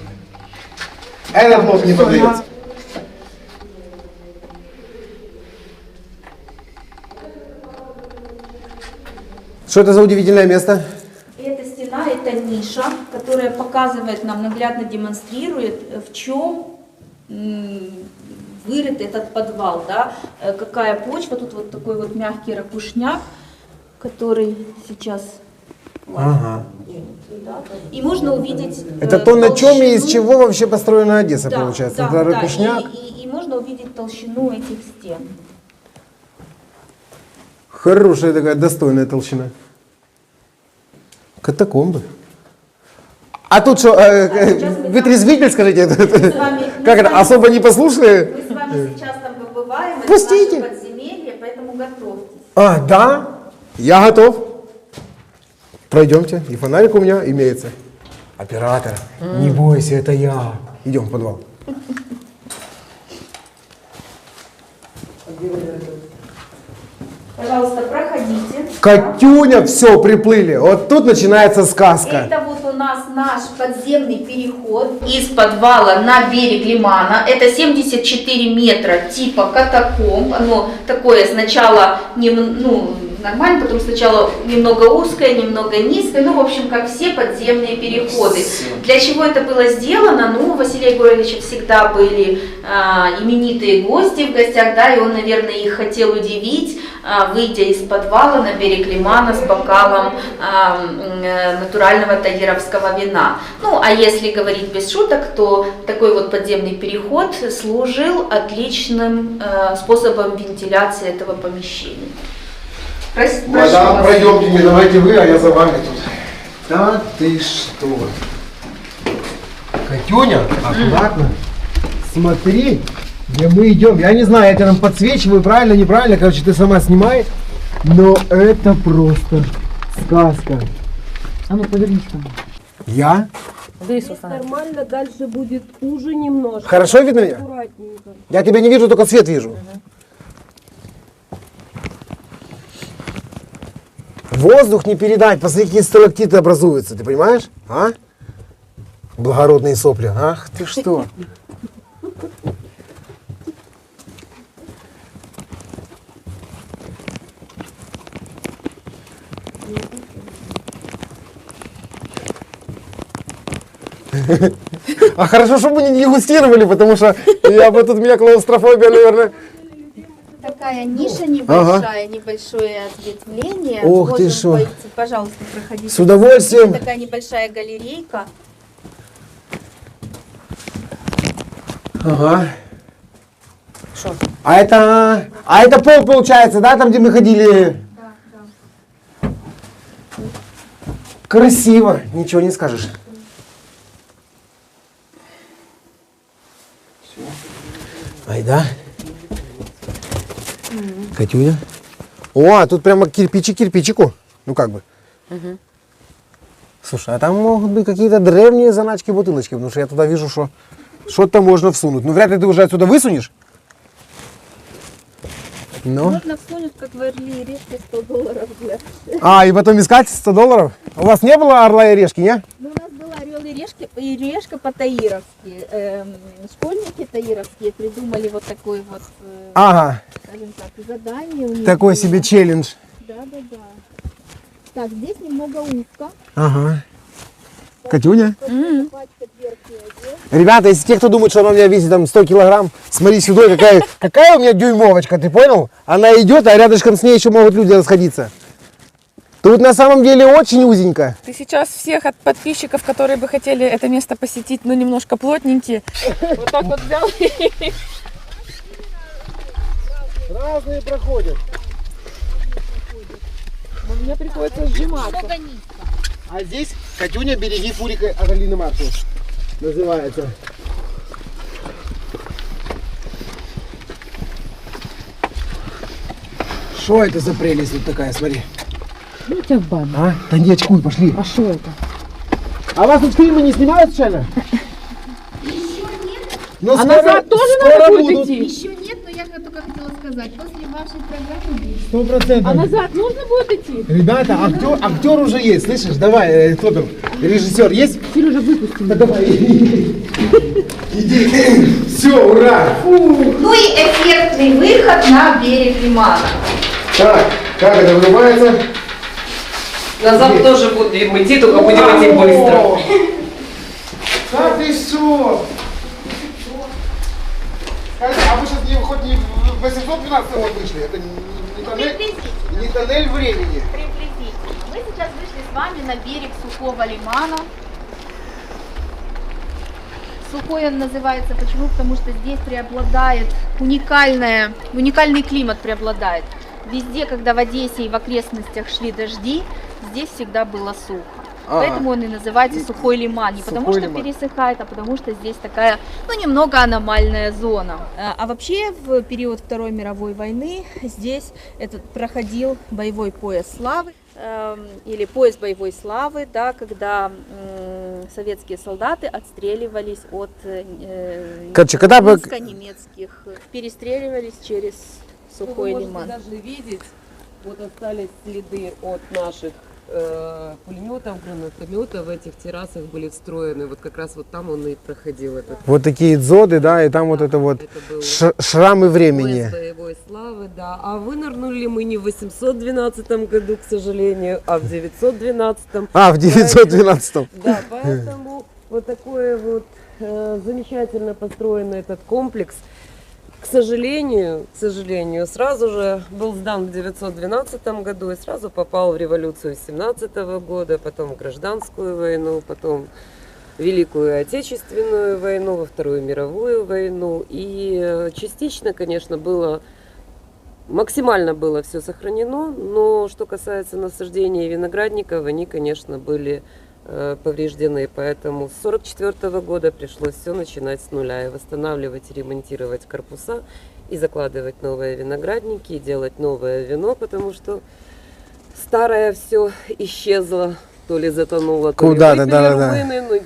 Этот лот не продается. Что это за удивительное место? Эта стена, это ниша, которая показывает нам, наглядно демонстрирует, в чем вырыт этот подвал, да, какая почва, тут вот такой вот мягкий ракушняк, который сейчас... Ага. Да. И можно увидеть... Это то, на чем и из толщину. чего вообще построена Одесса, Да, получается. да, Это да. ракушняк. И можно увидеть толщину этих стен. Хорошая такая, достойная толщина. Катакомбы. А тут что, вытрезвитель, скажите, как это, особо непослушные? Мы с вами сейчас там побываем, это Пустите. наше подземелье, поэтому готовьтесь. А, да? Я готов. Пройдемте, и фонарик у меня имеется. Оператор, не бойся, это я. Идем в подвал. Пожалуйста, проходите. Катюня, все, приплыли. Вот тут начинается сказка. Это вот у нас наш подземный переход из подвала на берег лимана. Это 74 метра типа катакомб. Оно такое сначала нормально, потом сначала немного узкое, немного низкое. Ну, в общем, как все подземные переходы. Для чего это было сделано? Ну, у Василия Егоровича всегда были именитые гости в гостях, да, и он, наверное, их хотел удивить, выйдя из подвала на берег лимана с бокалом натурального таировского вина. Ну, а если говорить без шуток, то такой вот подземный переход служил отличным способом вентиляции этого помещения. Прошу Мадам, вас. пройдемте, не давайте вы, а я за вами тут. Да ты что? Катюня, аккуратно. Смотри, где мы идем. Я не знаю, я тебя там подсвечиваю, правильно, неправильно. Короче, ты сама снимай. Но это просто сказка. А ну повернись ко мне. Я? Нормально, дальше будет уже немножко. Хорошо видно меня? Аккуратненько. Я тебя не вижу, только свет вижу. Воздух не передать, посмотри, какие сталактиты образуются, ты понимаешь? А? Благородные сопли. Ах ты что? А хорошо, чтобы мы не дегустировали, потому что я бы тут, меня клаустрофобия, наверное. Такая ниша небольшая, небольшое ответвление. Ох ты Можем шо. пойти, пожалуйста, проходите. С удовольствием. Такая небольшая галерейка. Ага. А это пол получается, да, там, где мы ходили? Да. Красиво, ничего не скажешь. Ай, да. Катюня. О, а тут прямо кирпичик кирпичику. Ну как бы. Слушай, а там могут быть какие-то древние заначки, бутылочки, потому что я туда вижу, что что-то можно всунуть. Ну вряд ли ты уже отсюда высунешь. Ну. Можно всунуть, как в Орле и Решке, $100 для... А, и потом искать $100? У вас не было орла и решки, не? Ну, у нас был орел и решка по-таировски. Школьники таировские придумали вот такой вот, Ага, скажем так, задание у них. такой было. себе челлендж. Да. Так, здесь немного узко. Ага. Катюня? Пачка 2 Ребята, если те, кто думает, что она у меня весит там 100 килограмм, смотри сюда, какая у меня дюймовочка, ты понял? Она идет, а рядышком с ней еще могут люди расходиться. Тут на самом деле очень узенько. Ты сейчас всех от подписчиков, которые бы хотели это место посетить, но немножко плотненькие, вот так вот взял. Разные проходят. Но мне приходится сжиматься. А здесь Катюня, береги Фурика от Алины Маршал. Называется. Что это за прелесть тут такая, смотри. Ну, у тебя в баню. А? Да не очкуй, пошли. А что это? А вас тут фильмы не снимают случайно? Но А назад тоже надо будет идти? Еще нет, но я только хотела сказать, после вашей программы будет. 100%. А назад нужно будет идти? Ребята, актер уже есть, слышишь? Давай, кто там? Режиссер есть? Сережа, выпусти. Да давай. Иди. Все, ура. Ну и эффектный выход на берег лимана. Так, как это вырубается? Назад тоже будем идти, только будем идти быстро. Как ты все? А вы сейчас хоть не в 812 год вышли? Это не тоннель времени. Приблизительно. Мы сейчас вышли с вами на берег сухого лимана. Сухой он называется почему? Потому что здесь преобладает уникальный климат преобладает. Везде, когда в Одессе и в окрестностях шли дожди, здесь всегда было сухо. Поэтому он и называется сухой лиман. Не потому что пересыхает, а потому что здесь такая, немного аномальная зона. А вообще в период Второй мировой войны здесь проходил боевой пояс славы. Или пояс боевой славы, да, когда советские солдаты отстреливались от немецких, перестреливались через сухой лиман. Вы можете даже видеть, вот остались следы от наших пулеметов, гранатометов в этих террасах были встроены. Вот как раз вот там он и проходил этот. Вот такие дзоды, да, и там вот это вот шрамы времени. Пояс боевой славы, да. А вынырнули мы не в 812 году, к сожалению, а в 912. А, в 912. Да, поэтому вот такой вот замечательно построенный этот комплекс. К сожалению, сразу же был сдан в 912 году и сразу попал в революцию 17 года, потом в гражданскую войну, потом в Великую Отечественную войну, во Вторую мировую войну. И частично, конечно, максимально было все сохранено, но что касается насаждения виноградников, они, конечно, были повреждены, поэтому с 1944 года пришлось все начинать с нуля и восстанавливать, ремонтировать корпуса и закладывать новые виноградники, и делать новое вино, потому что старое все исчезло, то ли затонуло, то ли выпили румыны, но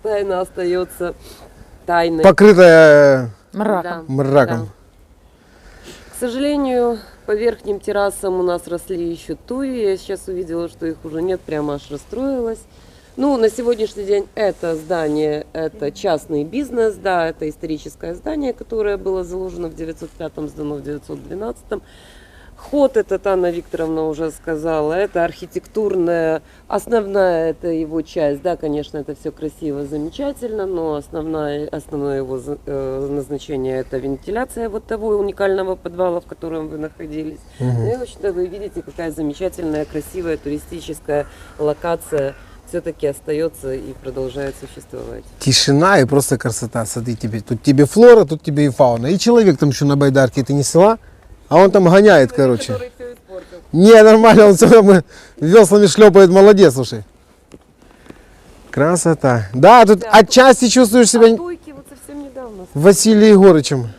тайна остается тайной. Покрытая мраком. Мраком. Да. К сожалению, по верхним террасам у нас росли еще туи. Я сейчас увидела, что их уже нет, прямо аж расстроилась. Ну, на сегодняшний день это здание, это частный бизнес, да, это историческое здание, которое было заложено в 905-м, сдано в 912-м. Ход этот, Анна Викторовна уже сказала, это архитектурная, основная это его часть, да, конечно, это все красиво, замечательно, но основное его назначение это вентиляция вот того уникального подвала, в котором вы находились. И, в общем-то, вы видите, какая замечательная, красивая туристическая локация все-таки остается и продолжает существовать. Тишина и просто красота. Смотри, тут тебе флора, тут тебе и фауна. И человек там еще на байдарке, это не села, а он там гоняет, короче. Не, нормально, он все там веслами шлепает, молодец, слушай. Красота. Да, тут отчасти чувствуешь себя Вот совсем недавно. Василием Егорычем.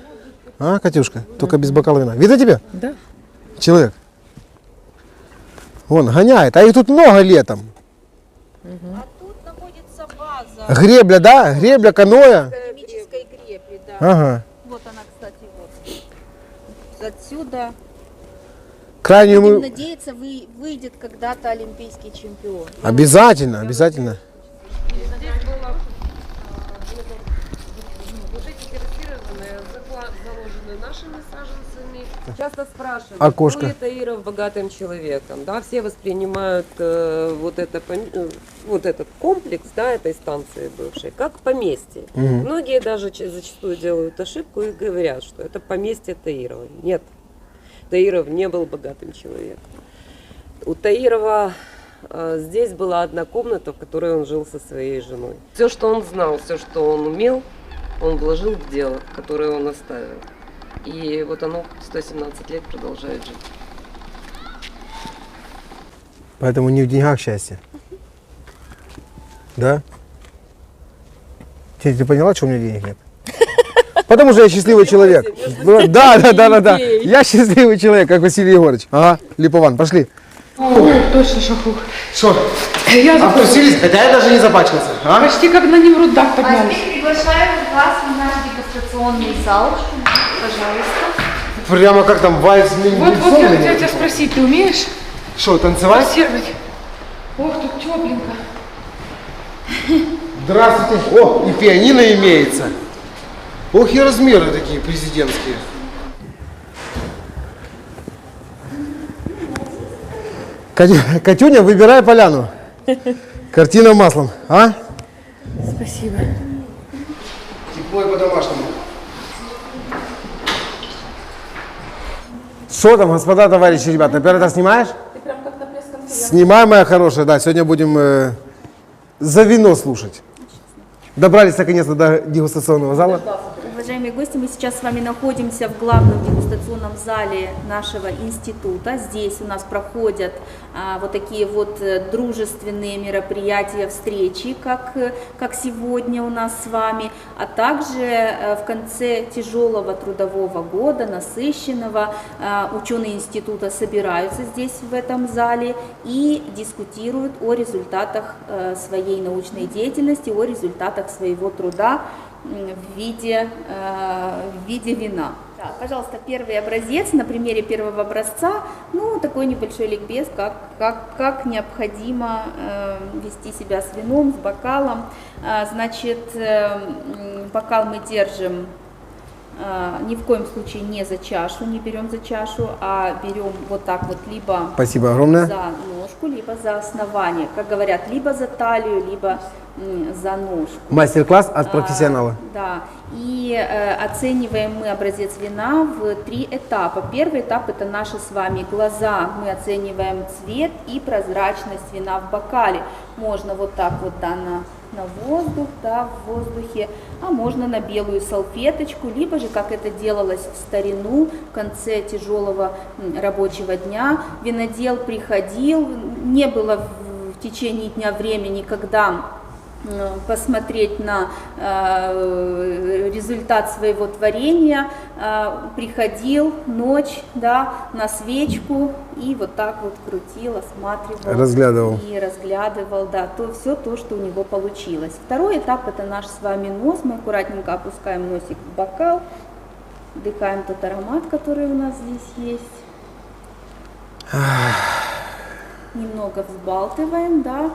А, Катюшка? Только без бокала вина. Видно тебя? Да. Человек. Вон, гоняет. А их тут много летом. А тут находится база Гребля, да? Гребля, каноэ. академической гребли, да. Ага. Вот она, кстати, вот. Отсюда. Крайнюю Будем мы... надеяться, выйдет когда-то олимпийский чемпион. Обязательно, обязательно. Здесь было вот эти террасированные заложены посажены нашими саженцами. Часто спрашивают, Окошко. был ли Таиров богатым человеком. Да, все воспринимают вот этот комплекс, да, этой станции бывшей, как поместье. Многие даже зачастую делают ошибку и говорят, что это поместье Таирова. Нет, Таиров не был богатым человеком. У Таирова здесь была одна комната, в которой он жил со своей женой. Все, что он знал, все, что он умел, он вложил в дело, которое он оставил. И вот оно 117 лет продолжает жить. Поэтому не в деньгах счастье. Да? Ты поняла, что у меня денег нет? Потому что я счастливый человек. Да. Я счастливый человек, как Василий Егорович. Ага, Липован, пошли. Точно шахух. Что? Обтрусились, хотя я даже не запачкался. А? Почти как на Немрудах А поднялись. теперь приглашаем вас в наш дегустационный зал. Пожалуйста. Прямо как там вальс. Вот я хотела тебя спросить, ты умеешь Что, танцевать? сервить? Ох, тут тепленько. Здравствуйте. О, и пианино имеется. Ох, и размеры такие президентские. Катюня, выбирай поляну. Картина маслом, а? Спасибо. Тепло и по-домашнему. Что там, господа, товарищи, ребята, оператор снимаешь? Ты прям как на пресс-конференции. Снимай, моя хорошая, да, сегодня будем за вино слушать. Добрались наконец-то до дегустационного зала. Уважаемые гости, мы сейчас с вами находимся в главном дегустационном зале нашего института. Здесь у нас проходят вот такие вот дружественные мероприятия, встречи, как сегодня у нас с вами. А также в конце тяжелого трудового года, насыщенного, ученые института собираются здесь, в этом зале, и дискутируют о результатах своей научной деятельности, о результатах своего труда в виде вина. Да, пожалуйста, первый образец. На примере первого образца, ну, такой небольшой ликбез, как необходимо вести себя с вином, с бокалом. Значит, бокал мы держим ни в коем случае не за чашу, не берем за чашу, а берем вот так вот, либо Спасибо огромное. за ножку, либо за основание. Как говорят, либо за талию, либо за ножку. Мастер-класс от профессионала. Да, и оцениваем мы образец вина в 3 этапа. Первый этап — это наши с вами глаза. Мы оцениваем цвет и прозрачность вина в бокале. Можно вот так вот, да, на воздух, да, в воздухе, а можно на белую салфеточку, либо же, как это делалось в старину, в конце тяжелого рабочего дня, винодел приходил, не было в течение дня времени, когда посмотреть на результат своего творения, приходил ночь, да, на свечку и вот так вот крутил, осматривал, разглядывал, да, все то, что у него получилось. Второй этап — это наш с вами нос. Мы аккуратненько опускаем носик в бокал, вдыхаем тот аромат, который у нас здесь есть. Немного взбалтываем, да,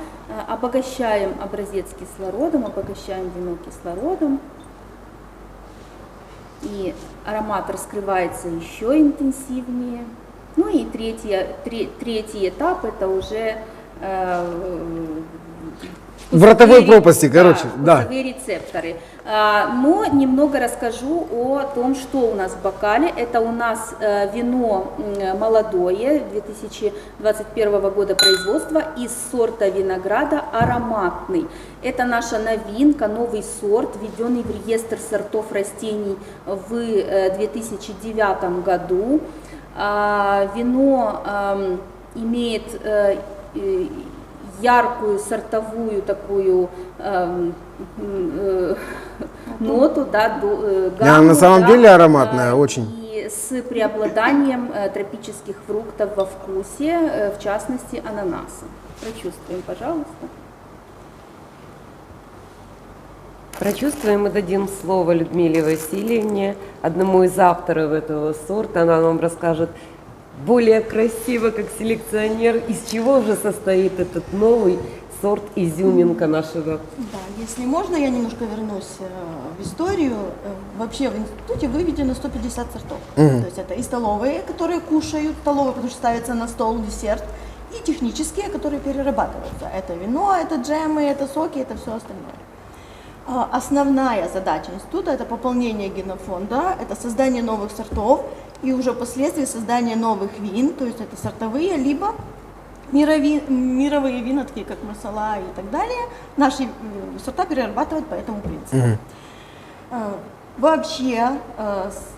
обогащаем образец кислородом, обогащаем вино кислородом, и аромат раскрывается еще интенсивнее. Ну и третий этап — это уже в ротовой пропасти, короче, да. Вкусовые рецепторы. Но немного расскажу о том, что у нас в бокале. Это у нас вино молодое, 2021 года производства, из сорта винограда ароматный. Это наша новинка, новый сорт, введенный в реестр сортов растений в 2009 году. Вино имеет яркую сортовую такую ноту, да, гамму, на самом да, деле ароматная, очень. И с преобладанием тропических фруктов во вкусе, в частности ананаса. Прочувствуем, пожалуйста. Прочувствуем и дадим слово Людмиле Васильевне, одному из авторов этого сорта. Она нам расскажет более красиво, как селекционер, из чего же состоит этот новый сорт изюминка нашего. Да, если можно, я немножко вернусь в историю. Вообще в институте выведено 150 сортов. То есть это и столовые, которые кушают, столовые, потому что ставятся на стол десерт, и технические, которые перерабатываются. Это вино, это джемы, это соки, это все остальное. Основная задача института – это пополнение генофонда, это создание новых сортов и уже впоследствии создание новых вин, то есть это сортовые, либо мировые вина, такие как Марсала и так далее. Наши сорта перерабатывать по этому принципу. Вообще,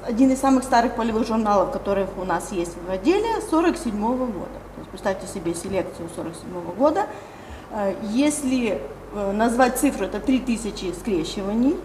один из самых старых полевых журналов, которых у нас есть в отделе, 1947 года. То есть представьте себе селекцию 1947 года. Если назвать цифру, это 3000 скрещиваний.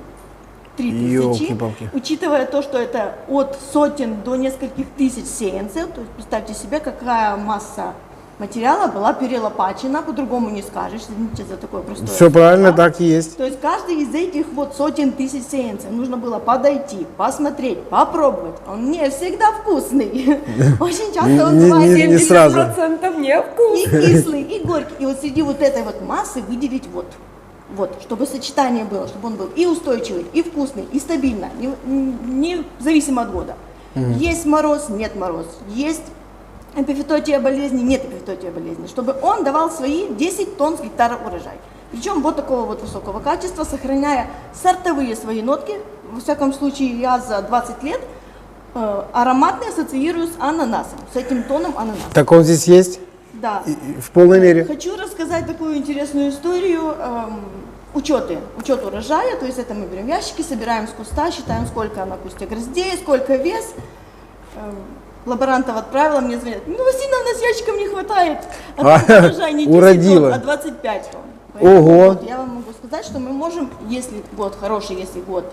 3000, Ёлки-палки. учитывая то, что это от сотен до нескольких тысяч сеянцев, то есть представьте себе, какая масса материала была перелопачена, по-другому не скажешь, извините за такое простое. Все правильно, так и есть. То есть каждый из этих вот сотен тысяч сеянцев нужно было подойти, посмотреть, попробовать. Он не всегда вкусный. Очень часто он бывает Не сразу. 70% не вкус. и кислый, и горький. И вот среди вот этой вот массы выделить вот, чтобы сочетание было, чтобы он был и устойчивый, и вкусный, и стабильно, независимо от года. Есть мороз, нет мороз. Есть эпифитотия болезни, нет эпифитотия болезни. Чтобы он давал свои 10 тонн с гектара урожай. Причем вот такого вот высокого качества, сохраняя сортовые свои нотки. Во всяком случае, я за 20 лет ароматные ассоциирую с ананасом, с этим тоном ананаса. Так он здесь есть? Да. В полной мере. Хочу рассказать такую интересную историю. Учет урожая, то есть это мы берем ящики, собираем с куста, считаем, сколько на кусте гроздей, сколько вес. Лаборантов отправила, мне звонят: ну, Василина, у нас ящиков не хватает, урожай не 10 уродила. тонн, а 25 тонн. Поэтому Ого! вот я вам могу сказать, что мы можем, если год хороший, если год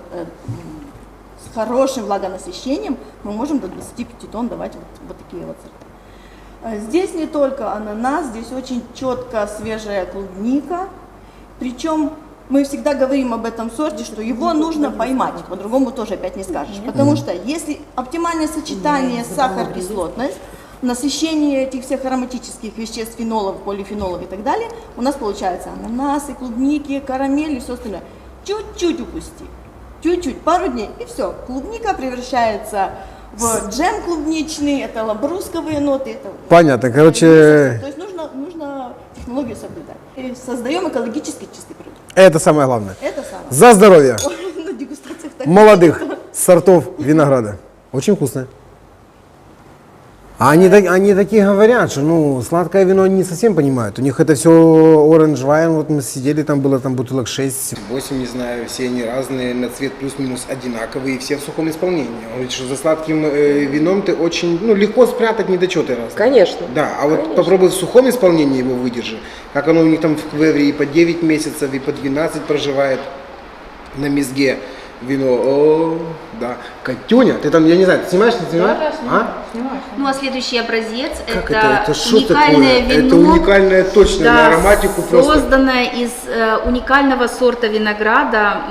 с хорошим влагонасыщением, мы можем до 25 тонн давать вот такие вот сорта. Здесь не только ананас, здесь очень четко свежая клубника. Причем мы всегда говорим об этом сорте, что его нужно поймать, по-другому тоже опять не скажешь. Потому что если оптимальное сочетание сахар-кислотность, насыщение этих всех ароматических веществ, фенолов, полифенолов и так далее, у нас получается ананасы, клубники, карамель и все остальное. Чуть-чуть упусти, чуть-чуть, пару дней, и все. Клубника превращается в джем клубничный, это лабрусковые ноты. Это Понятно, короче, то есть нужно технологию соблюдать. И создаем экологически чистый продукт. это самое главное. Это самое. За здоровье На дегустациях так. молодых сортов винограда. Очень вкусно. А они такие говорят, что ну, сладкое вино они не совсем понимают. У них это все orange wine, вот мы сидели, там было там бутылок 6. 8, не знаю, все они разные, на цвет плюс-минус одинаковые, и все в сухом исполнении. Он говорит, что за сладким вином ты очень, легко спрятать недочеты разные. Конечно. Да, а вот попробуй в сухом исполнении его выдержи, как оно у них там в квевре и по 9 месяцев, и по 12 проживает на мезге. Вино, о, да. Катюня, ты там, я не знаю, ты снимаешь, не снимаешь? Да, снимаю. Ну а следующий образец Как это что уникальное такое? вино. Это уникальное точно, да, на ароматику просто. Созданное из уникального сорта винограда,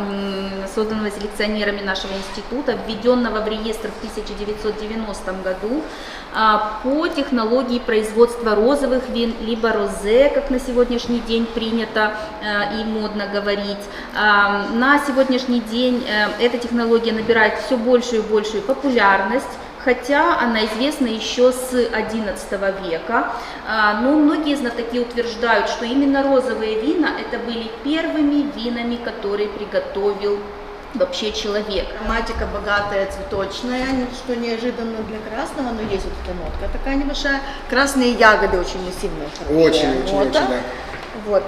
созданного селекционерами нашего института, введенного в реестр в 1990 году по технологии производства розовых вин, либо розе, как на сегодняшний день принято и модно говорить. На сегодняшний день эта технология набирает все большую и большую популярность, хотя она известна еще с XI века. Но многие знатоки утверждают, что именно розовые вина это были первыми винами, которые приготовил вообще человек. Ароматика богатая, цветочная, что неожиданно для красного, но есть вот эта нотка такая небольшая. Красные ягоды очень массивная. Очень, да. Вот.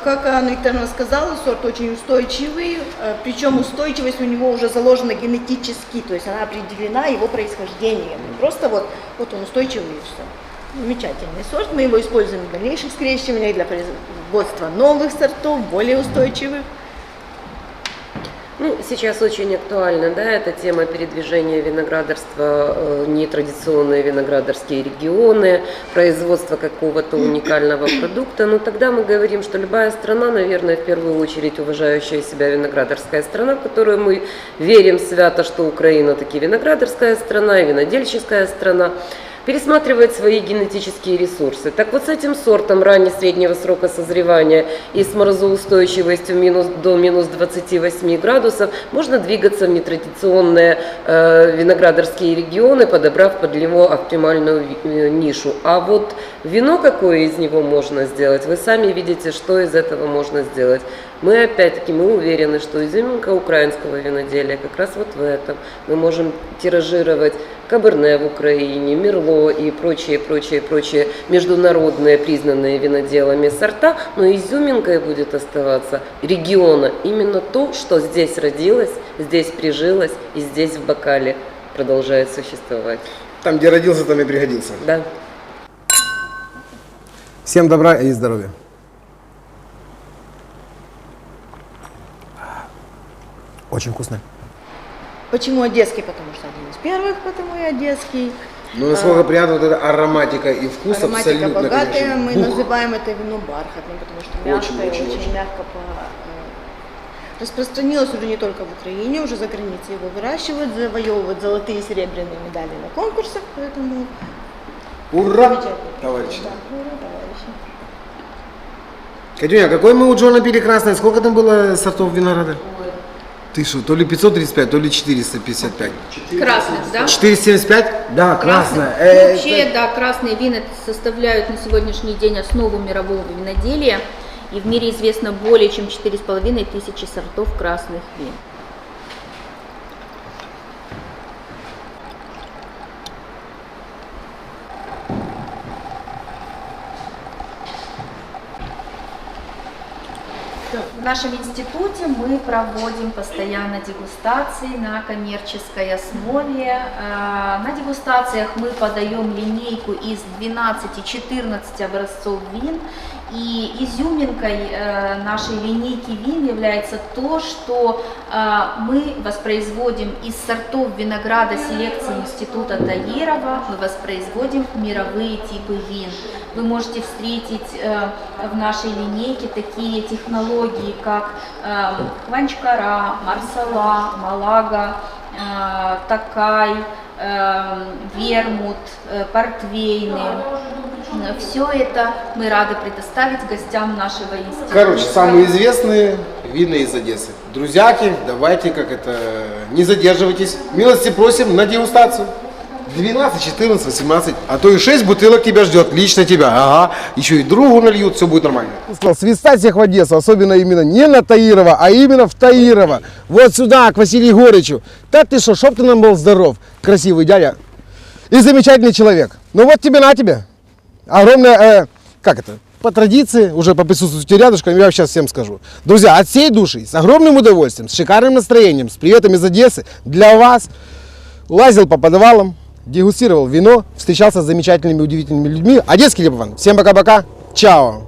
Как Анна Викторовна сказала, сорт очень устойчивый, причем устойчивость у него уже заложена генетически, то есть она определена его происхождением. Просто вот он устойчивый и все. Замечательный сорт, мы его используем в дальнейших скрещиваниях для производства новых сортов, более устойчивых. Ну, сейчас очень актуальна, да, эта тема передвижения виноградарства, нетрадиционные виноградарские регионы, производство какого-то уникального продукта. Но тогда мы говорим, что любая страна, наверное, в первую очередь уважающая себя виноградарская страна, в которую мы верим свято, что Украина таки виноградарская страна и винодельческая страна. пересматривать свои генетические ресурсы. Так вот с этим сортом ранне-среднего срока созревания и с морозоустойчивостью до минус 28 градусов можно двигаться в нетрадиционные виноградарские регионы, подобрав под него оптимальную нишу. А вот вино, какое из него можно сделать, вы сами видите, что из этого можно сделать. Мы опять-таки уверены, что изюминка украинского виноделия как раз вот в этом. Мы можем тиражировать Каберне в Украине, Мерло и прочие международные признанные виноделами сорта, но изюминкой будет оставаться региона именно то, что здесь родилось, здесь прижилось и здесь в бокале продолжает существовать. Там, где родился, там и пригодился. Да. Всем добра и здоровья. Очень вкусно. Почему одесский? Потому что один из первых, потому и одесский. Ну, насколько приятно вот эта ароматика и вкус Ароматика абсолютно, богатая, конечно. мы Бух. называем это вино бархатным, потому что мягкое, очень мягко распространилось уже не только в Украине, уже за границей его выращивают, завоевывают золотые и серебряные медали на конкурсах, поэтому... Ура, замечательно. товарищи! Да, ура, товарищи! Катюня, какой мы у Джона пили красное? Сколько там было сортов винограда? Ты что, то ли 535, то ли 455? Красных, да? 475? Да, красное. Вообще, да, красные вина составляют на сегодняшний день основу мирового виноделия. И в мире известно более чем 4500 сортов красных вин. В нашем институте мы проводим постоянно дегустации на коммерческой основе. На дегустациях мы подаем линейку из 12-14 образцов вин. И изюминкой нашей линейки вин является то, что мы воспроизводим из сортов винограда селекции Института Таирова, мы воспроизводим мировые типы вин. Вы можете встретить в нашей линейке такие технологии, как Хванчкара, Марсала, Малага, Такай, вермут, портвейны. Все это мы рады предоставить гостям нашего института. Короче, самые известные вина из Одессы. Друзьяки, давайте, не задерживайтесь. Милости просим на дегустацию. 12, 14, 18, а то и 6 бутылок тебя ждет, лично тебя. Ага, еще и другу нальют, все будет нормально. Свистать всех в Одессу, особенно именно не на Таирова, а именно в Таирова. Вот сюда, к Василию Егорычу. Да ты что, чтоб ты нам был здоров, красивый дядя и замечательный человек. Ну вот тебе на тебе. Огромное, по традиции, уже по присутствию рядышком, я сейчас всем скажу. Друзья, от всей души, с огромным удовольствием, с шикарным настроением, с приветом из Одессы для вас лазил по подвалам, дегустировал вино, встречался с замечательными, удивительными людьми. Одесский Липован. Всем пока-пока. Чао.